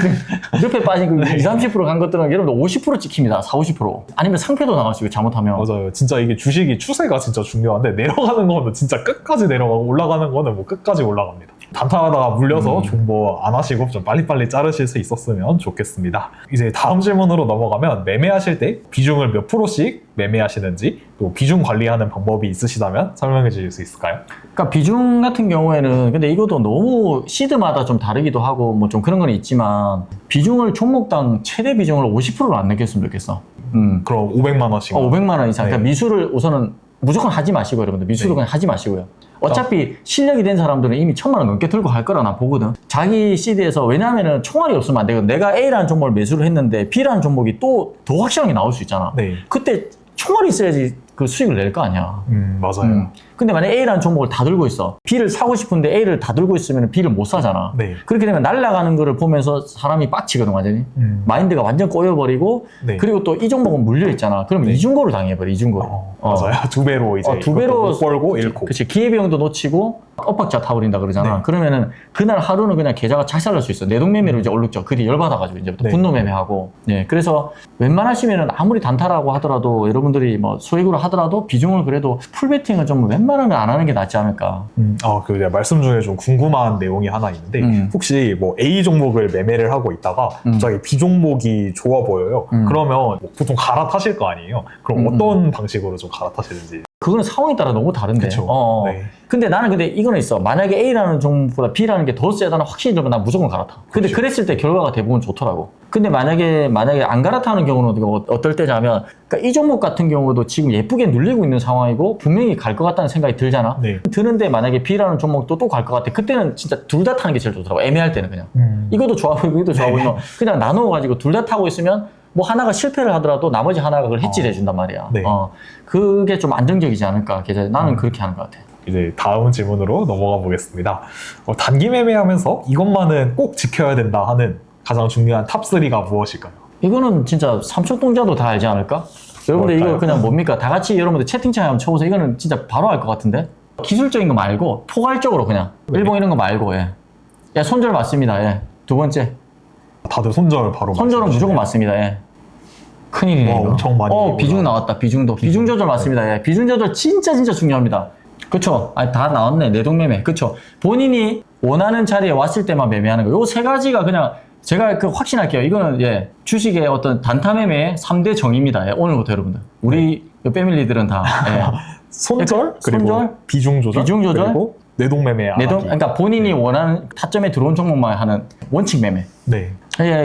늪에 빠진 그 20, 30%간 것들은 여러분들 50% 찍힙니다. 40, 50%. 아니면 상패도 나갈 수 있고 잘못하면. 맞아요. 진짜 이게 주식이 추세가 진짜 중요한데 내려가는 거는 진짜 끝까지 내려가고 올라가는 거는 뭐 끝까지 올라갑니다. 단타하다가 물려서 정보 안 하시고 좀 빨리빨리 자르실 수 있었으면 좋겠습니다. 이제 다음 질문으로 넘어가면 매매하실 때 비중을 몇 프로씩 매매하시는지 또 비중 관리하는 방법이 있으시다면 설명해 주실 수 있을까요? 그러니까 비중 같은 경우에는 근데 이것도 너무 시드마다 좀 다르기도 하고 뭐 좀 그런 건 있지만 비중을 종목당 최대 비중을 50%로 안 넘겼으면 좋겠어. 그럼 500만 원씩. 500만 원 이상. 네. 그러니까 미수를 우선은 무조건 하지 마시고 여러분들 미수를 네. 그냥 하지 마시고요. 어차피 실력이 된 사람들은 이미 1000만 원 넘게 들고 갈 거라 나 보거든. 자기 시드에서 왜냐하면은 총알이 없으면 안 되거든. 내가 A라는 종목을 매수를 했는데 B라는 종목이 또 더 확실하게 나올 수 있잖아. 네. 그때 총알이 있어야지 그 수익을 낼 거 아니야. 맞아요. 근데 만약에 A라는 종목을 다 들고 있어. B를 사고 싶은데 A를 다 들고 있으면 B를 못 사잖아. 네. 그렇게 되면 날아가는 거를 보면서 사람이 빡치거든, 완전히. 마인드가 완전 꼬여버리고, 네. 그리고 또 이 종목은 물려있잖아. 그러면 이중고를 당해버려, 이중고를. 맞아요. 2배로 이제 두 배로 못 벌고 잃고. 그치, 기회비용도 놓치고 엇박자 타버린다 그러잖아. 네. 그러면은 그날 하루는 그냥 계좌가 작살날 수 있어. 내동매매로 이제 얼룩져. 그뒤 열받아가지고 이제부터 네. 분노매매하고. 예, 그래서 웬만하시면은 아무리 단타라고 하더라도 여러분들이 뭐 소액으로 하더라도 비중을 그래도 풀베팅은 좀 웬만하면 안 하는 게 낫지 않을까. 그 말씀 중에 좀 궁금한 내용이 하나 있는데 혹시 뭐 A 종목을 매매를 하고 있다가 갑자기 B 종목이 좋아 보여요. 그러면 뭐 보통 갈아타실 거 아니에요. 그럼 어떤 방식으로 좀 갈아타시는지. 그거는 상황에 따라 너무 다른데. 그쵸. 네. 네. 근데 나는 근데 이거는 있어. 만약에 A라는 종목보다 B라는 게 더 세다는 확신이 들면 난 무조건 갈아타. 근데 그렇죠. 그랬을 때 결과가 대부분 좋더라고. 근데 만약에 안 갈아타는 경우는 어떨 때냐면, 그러니까 이 종목 같은 경우도 지금 예쁘게 눌리고 있는 상황이고 분명히 갈 것 같다는 생각이 들잖아. 네. 드는데 만약에 B라는 종목도 또 갈 것 같아. 그때는 진짜 둘 다 타는 게 제일 좋더라고. 애매할 때는 그냥. 이것도 좋아 보이고 이것도 좋아 보이면 그냥 나누어가지고 둘 다 타고 있으면 뭐 하나가 실패를 하더라도 나머지 하나가 그걸 해치를 해준단 말이야. 네. 그게 좀 안정적이지 않을까. 그래서 나는 그렇게 하는 것 같아. 이제 다음 질문으로 넘어가 보겠습니다. 단기 매매하면서 이것만은 꼭 지켜야 된다 하는 가장 중요한 탑3가 무엇일까요? 이거는 진짜 삼척동자도 다 알지 않을까? 여러분들 뭘까요? 이거 그냥 뭡니까? 다 같이 여러분들 채팅창에 한번 쳐보세요. 이거는 진짜 바로 알 것 같은데? 기술적인 거 말고 포괄적으로 그냥 일봉 이런 거 말고 예. 야, 손절 맞습니다. 예. 두 번째. 다들 손절 바로 손절은 무조건 맞습니다. 예. 큰일이네. 와, 이거. 엄청 많이 비중 올라가네. 나왔다. 비중도. 비중 조절 맞습니다. 예. 비중 조절 진짜 중요합니다. 그쵸? 아니, 다 나왔네. 내동매매. 그쵸? 본인이 원하는 자리에 왔을 때만 매매하는 거. 요 세 가지가 그냥 제가 확신할게요. 이거는 예, 주식의 어떤 단타매매의 3대 정의입니다. 예, 오늘부터 여러분들. 우리 패밀리들은 다 예. 손절, 그리고 손절, 비중 조절, 비중 조절, 그리고 내동매매 안 하기. 그러니까 본인이 원하는 타점에 들어온 종목만 하는 원칙 매매. 네.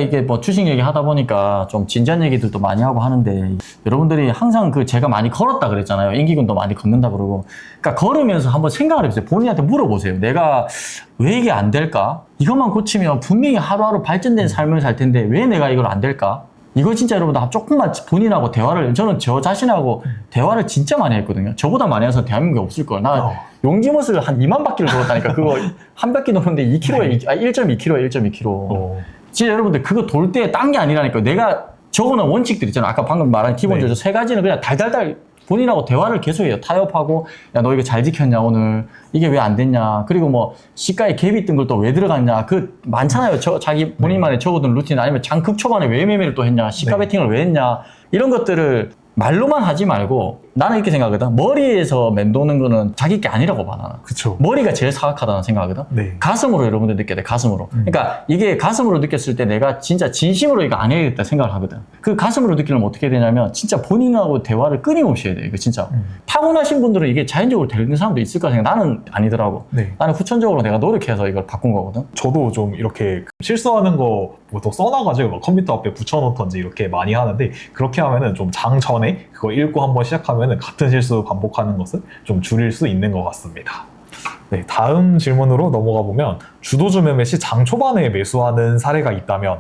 이게 뭐 주식 얘기 하다 보니까 좀 진지한 얘기들도 많이 하고 하는데 여러분들이 항상 제가 많이 걸었다 그랬잖아요. 임기근도 많이 걷는다 그러고. 그러니까 걸으면서 한번 생각을 해보세요. 본인한테 물어보세요. 내가 왜 이게 안 될까? 이것만 고치면 분명히 하루하루 발전된 삶을 살 텐데 왜 내가 이걸 안 될까? 이거 진짜 여러분들 조금만 본인하고 대화를, 저는 저 자신하고 대화를 진짜 많이 했거든요. 저보다 많이 해서 대한민국에 없을 거예요. 나 용지못을 한 2만 바퀴를 돌았다니까. 그거 한 바퀴 도는데 2km에 1.2km에 1.2km. 진짜 여러분들 그거 돌 때 딴 게 아니라니까요. 내가 적어놓은 원칙들 있잖아요. 아까 방금 말한 기본적으로 세 가지는 그냥 달달달 본인하고 대화를 계속해요. 타협하고, 야, 너 이거 잘 지켰냐, 오늘? 이게 왜 안 됐냐? 그리고 뭐, 시가에 갭이 뜬 걸 또 왜 들어갔냐? 많잖아요. 자기 본인만의 적어둔 루틴, 아니면 장극 초반에 왜 매매를 또 했냐? 시가 베팅을 왜 했냐? 이런 것들을 말로만 하지 말고, 나는 이렇게 생각하거든. 머리에서 맴도는 거는 자기 게 아니라고 봐, 나는. 그쵸. 머리가 제일 사악하다는 생각하거든. 네. 가슴으로 여러분들 느껴야 돼, 가슴으로. 그러니까 이게 가슴으로 느꼈을 때 내가 진짜 진심으로 이거 안 해야겠다 생각을 하거든. 그 가슴으로 느끼려면 어떻게 되냐면 진짜 본인하고 대화를 끊임없이 해야 돼, 이거 진짜. 타고나신 분들은 이게 자연적으로 되는 사람도 있을까 생각. 나는 아니더라고. 네. 나는 후천적으로 내가 노력해서 이걸 바꾼 거거든. 저도 좀 이렇게 실수하는 거 보통 써놔가지고 막 컴퓨터 앞에 붙여놓던지 이렇게 많이 하는데, 그렇게 하면은 좀 장 전에 그거 읽고 한번 시작하면은 같은 실수 반복하는 것을 좀 줄일 수 있는 것 같습니다. 네, 다음 질문으로 넘어가 보면, 주도주 매매 시 장 초반에 매수하는 사례가 있다면,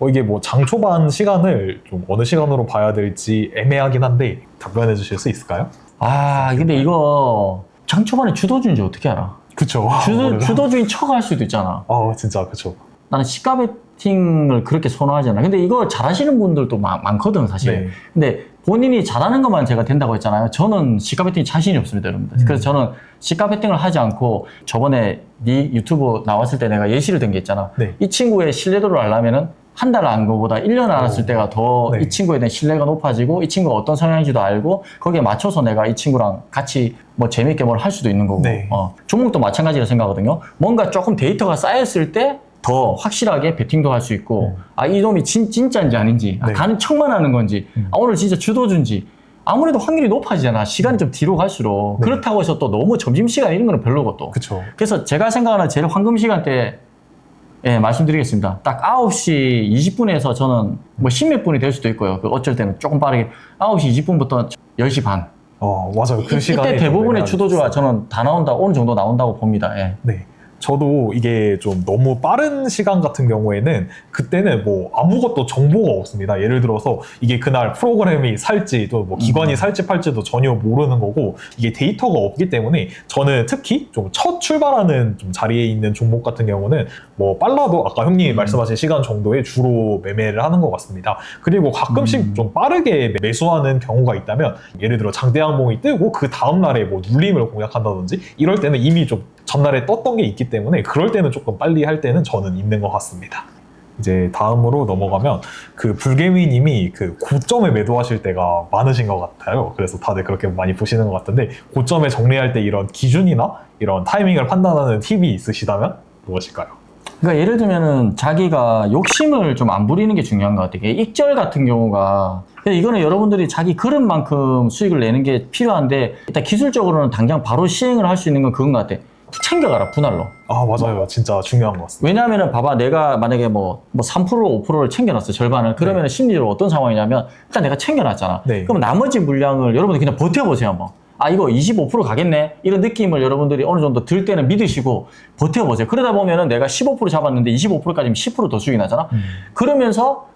이게 뭐 장 초반 시간을 좀 어느 시간으로 봐야 될지 애매하긴 한데 답변해 주실 수 있을까요? 근데 이거 장 초반에 주도주인지 어떻게 알아? 그쵸. 주도주인 척 할 수도 있잖아. 진짜 그쵸. 나는 시가 베팅을 그렇게 선호하지 않아. 근데 이거 잘하시는 분들도 많거든, 사실. 네. 근데 본인이 잘하는 것만 제가 된다고 했잖아요. 저는 시가 베팅이 자신이 없습니다, 여러분들. 그래서 저는 시가 베팅을 하지 않고, 저번에 네 유튜브 나왔을 때 내가 예시를 든 게 있잖아. 네. 이 친구의 신뢰도를 알려면은 한 달 안 거보다 1년 알았을 때가 더 이 네. 친구에 대한 신뢰가 높아지고, 이 친구가 어떤 성향인지도 알고, 거기에 맞춰서 내가 이 친구랑 같이 뭐 재밌게 뭘 할 수도 있는 거고. 네. 종목도 마찬가지라 생각하거든요. 뭔가 조금 데이터가 쌓였을 때 더 확실하게 베팅도 할 수 있고, 이 놈이 진짜인지 아닌지, 네. 가는 척만 하는 건지, 오늘 진짜 주도주인지, 아무래도 확률이 높아지잖아. 시간이 좀 뒤로 갈수록. 네. 그렇다고 해서 또 너무 점심시간 이런 거는 별로고 또. 그쵸. 그래서 제가 생각하는 제일 황금 시간대, 말씀드리겠습니다. 딱 9시 20분에서 저는 뭐 10몇 분이 될 수도 있고요. 어쩔 때는 조금 빠르게 9시 20분부터 10시 반. 맞아요. 그 시간에 이때 대부분의 좀 주도주가 저는 다 나온다, 어느 정도 나온다고 봅니다. 예. 네. 저도 이게 좀 너무 빠른 시간 같은 경우에는 그때는 뭐 아무것도 정보가 없습니다. 예를 들어서 이게 그날 프로그램이 살지 또 뭐 기관이 살지 팔지도 전혀 모르는 거고, 이게 데이터가 없기 때문에 저는 특히 좀 첫 출발하는 좀 자리에 있는 종목 같은 경우는 뭐 빨라도 아까 형님이 말씀하신 시간 정도에 주로 매매를 하는 것 같습니다. 그리고 가끔씩 좀 빠르게 매수하는 경우가 있다면, 예를 들어 장대항공이 뜨고 그 다음날에 뭐 눌림을 공략한다든지 이럴 때는 이미 좀 전날에 떴던 게 있기 때문에 그럴 때는 조금 빨리 할 때는 저는 있는 것 같습니다. 이제 다음으로 넘어가면, 그 불개미님이 그 고점에 매도하실 때가 많으신 것 같아요. 그래서 다들 그렇게 많이 보시는 것 같은데, 고점에 정리할 때 이런 기준이나 이런 타이밍을 판단하는 팁이 있으시다면 무엇일까요? 그러니까 예를 들면은 자기가 욕심을 좀 안 부리는 게 중요한 것 같아요. 익절 같은 경우가, 근데 이거는 여러분들이 자기 그릇만큼 수익을 내는 게 필요한데, 일단 기술적으로는 당장 바로 시행을 할 수 있는 건 그건 것 같아. 챙겨가라, 분할로. 맞아요. 진짜 중요한 것 같습니다. 왜냐하면은 봐봐, 내가 만약에 뭐 3%, 5%를 챙겨놨어, 절반을. 그러면은 심리적으로 어떤 상황이냐면, 일단 내가 챙겨놨잖아. 네. 그럼 나머지 물량을 여러분들 그냥 버텨보세요, 한번. 이거 25% 가겠네? 이런 느낌을 여러분들이 어느 정도 들 때는 믿으시고 버텨보세요. 그러다 보면은 내가 15% 잡았는데 25%까지면 10% 더 수익이 나잖아? 그러면서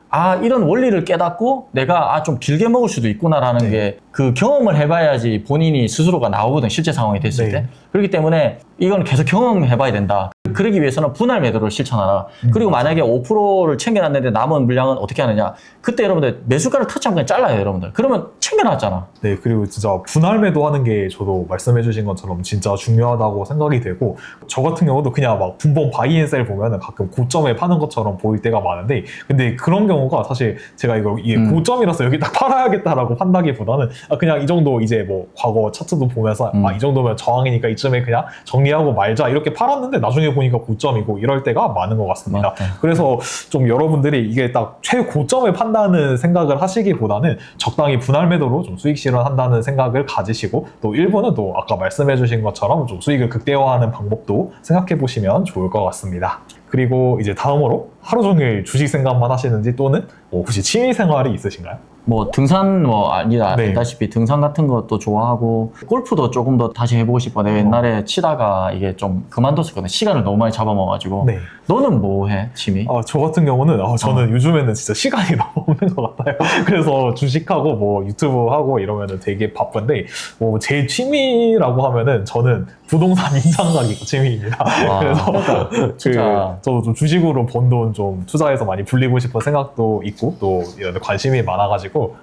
이런 원리를 깨닫고 내가 좀 길게 먹을 수도 있구나라는 게, 그 경험을 해봐야지 본인이 스스로가 나오거든, 실제 상황이 됐을 때. 그렇기 때문에 이건 계속 경험해봐야 된다. 그러기 위해서는 분할 매도를 실천하라. 그리고 만약에 5%를 챙겨놨는데 남은 물량은 어떻게 하느냐. 그때 여러분들 매수가를 터치하면 그냥 잘라요, 여러분들. 그러면 챙겨놨잖아. 네, 그리고 진짜 분할 매도하는 게 저도 말씀해주신 것처럼 진짜 중요하다고 생각이 되고, 저 같은 경우도 그냥 막 분봉 바이앤셀 보면은 가끔 고점에 파는 것처럼 보일 때가 많은데, 근데 그런 경우가 사실 제가 이게 고점이라서 여기 딱 팔아야겠다라고 판다기보다는 그냥 이 정도 이제 뭐 과거 차트도 보면서 이 정도면 저항이니까 이쯤에 그냥 정리하고 말자 이렇게 팔았는데, 나중에 보니까 보니까 고점이고 이럴 때가 많은 것 같습니다. 맞다. 그래서 좀 여러분들이 이게 딱 최고점을 판다는 생각을 하시기보다는 적당히 분할 매도로 좀 수익 실현한다는 생각을 가지시고 또 일부는 또 아까 말씀해 주신 것처럼 좀 수익을 극대화하는 방법도 생각해 보시면 좋을 것 같습니다. 그리고 이제 다음으로 하루 종일 주식 생각만 하시는지 또는 뭐 혹시 취미 생활이 있으신가요? 뭐 등산 뭐 아니다 네. 알다시피 등산 같은 것도 좋아하고 골프도 조금 더 다시 해보고 싶어. 내가 옛날에 치다가 이게 좀 그만뒀었거든. 시간을 너무 많이 잡아먹어가지고. 네. 너는 뭐 해? 취미? 저 같은 경우는 저는 요즘에는 진짜 시간이 너무 없는 것 같아요. 그래서 주식하고 뭐 유튜브 하고 이러면은 되게 바쁜데 뭐 제 취미라고 하면은 저는 부동산 인상 가기 취미입니다. 와, 그래서 진짜. 저도 좀 주식으로 번 돈 좀 투자해서 많이 불리고 싶은 생각도 있고 또 이런 데 관심이 많아가지고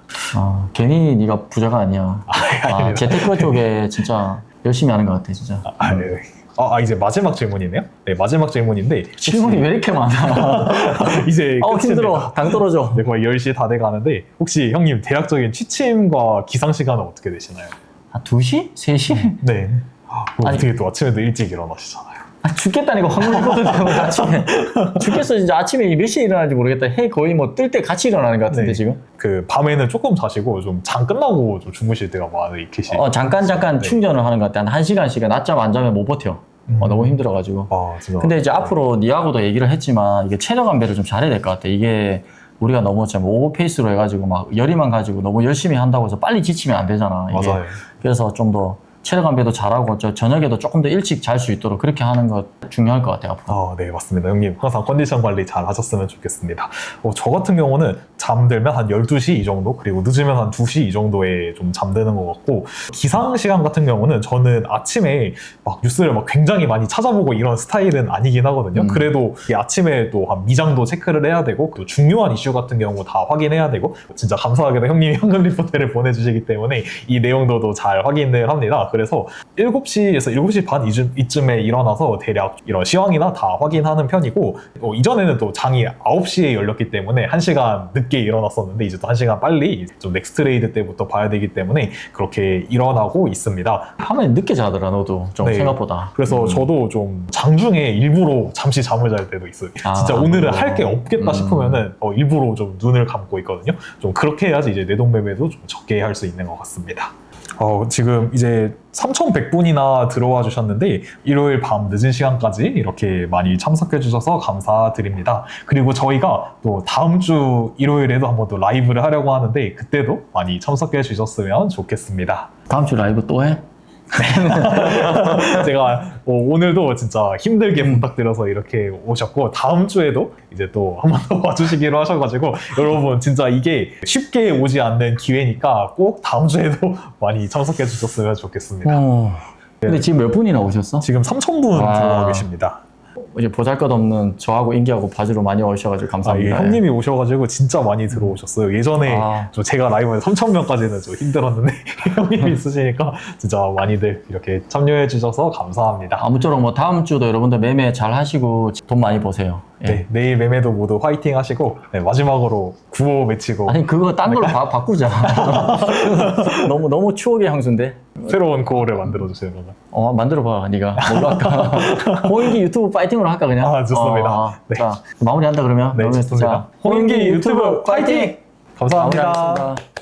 괜히 네가 부자가 아니야. 아닙니다. 재테크 쪽에 진짜 열심히 하는 것 같아 진짜. 네. 이제 마지막 질문이네요. 네, 마지막 질문인데 질문이 왜 이렇게 많아? 이제 힘들어. 당 떨어져. 네, 거의 10시 다 돼가는데 혹시 형님 대략적인 취침과 기상 시간은 어떻게 되시나요? 2시? 3시? 네. 아니, 어떻게 또 아침에도 일찍 일어나시잖아요. 죽겠다니까 황홀거든 아침에. 죽겠어 진짜. 아침에 몇 시에 일어나는지 모르겠다. 해 거의 뭐 뜰 때 같이 일어나는 것 같은데 네. 지금. 그 밤에는 조금 자시고 좀 장 끝나고 좀 주무실 때가 많이 계시죠. 잠깐 네. 충전을 하는 것 같아. 한 1시간씩은 낮잠 안 자면 못 버텨. 너무 힘들어가지고. 진짜. 근데 이제 앞으로 니하고도 얘기를 했지만 이게 체력 안배를 좀 잘해야 될 것 같아. 이게 우리가 너무 좀 오버페이스로 해가지고 막 열의만 가지고 너무 열심히 한다고 해서 빨리 지치면 안 되잖아. 이게. 맞아요. 그래서 좀 더 체력 안배도 잘하고 저녁에도 조금 더 일찍 잘 수 있도록 그렇게 하는 것 중요할 것 같아요. 앞으로. 네, 맞습니다. 형님 항상 컨디션 관리 잘 하셨으면 좋겠습니다. 저 같은 경우는 잠들면 한 12시 이 정도, 그리고 늦으면 한 2시 이 정도에 좀 잠드는 것 같고, 기상 시간 같은 경우는 저는 아침에 막 뉴스를 막 굉장히 많이 찾아보고 이런 스타일은 아니긴 하거든요. 그래도 이 아침에 또 한 미장도 체크를 해야 되고, 또 중요한 이슈 같은 경우 다 확인해야 되고, 진짜 감사하게도 형님이 현금 리포트를 보내주시기 때문에 이 내용도도 잘 확인을 합니다. 그래서 7시에서 7시 반 이쯤에 일어나서 대략 이런 시황이나 다 확인하는 편이고, 이전에는 또 장이 9시에 열렸기 때문에 1시간 늦게 일어났었는데 이제 또 1시간 빨리 좀 넥스트 트레이드 때부터 봐야 되기 때문에 그렇게 일어나고 있습니다. 하면 늦게 자더라 너도 좀 네. 생각보다. 그래서 저도 좀 장중에 일부러 잠시 잠을 잘 때도 있어요. 진짜 오늘은 할 게 없겠다 싶으면은 일부러 좀 눈을 감고 있거든요. 좀 그렇게 해야지 이제 내동매매도 좀 적게 할 수 있는 것 같습니다. 지금 이제 3,100분이나 들어와 주셨는데 일요일 밤 늦은 시간까지 이렇게 많이 참석해 주셔서 감사드립니다. 그리고 저희가 또 다음 주 일요일에도 한번 또 라이브를 하려고 하는데 그때도 많이 참석해 주셨으면 좋겠습니다. 다음 주 라이브 또 해? 제가 오늘도 진짜 힘들게 부탁드려서 이렇게 오셨고 다음 주에도 이제 또 한 번 더 와주시기로 하셔가지고 여러분 진짜 이게 쉽게 오지 않는 기회니까 꼭 다음 주에도 많이 참석해 주셨으면 좋겠습니다. 근데 지금 몇 분이나 오셨어? 지금 3,000분 들어와 계십니다. 이제 보잘것없는 저하고 인기하고 바지로 많이 오셔가지고 감사합니다. 형님이 오셔가지고 진짜 많이 들어오셨어요. 예전에 좀 제가 라이브에서 3,000명까지는 좀 힘들었는데 형님이 있으시니까 진짜 많이들 이렇게 참여해 주셔서 감사합니다. 아무쪼록 뭐 다음 주도 여러분들 매매 잘 하시고 돈 많이 버세요. 예. 네, 내일 매매도 모두 화이팅 하시고 마지막으로 구호 외치고 아니 그거 딴 걸로 바꾸자. 너무 추억의 향수인데. 새로운 구호를 만들어 주세요. 그러면. 만들어봐 네가. 뭘로 할까? 홍인기 유튜브 파이팅으로 할까 그냥? 좋습니다. 네. 자 마무리한다 그러면. 네, 좋습니다. 홍인기 유튜브 파이팅! 감사합니다. 마무리하겠습니다.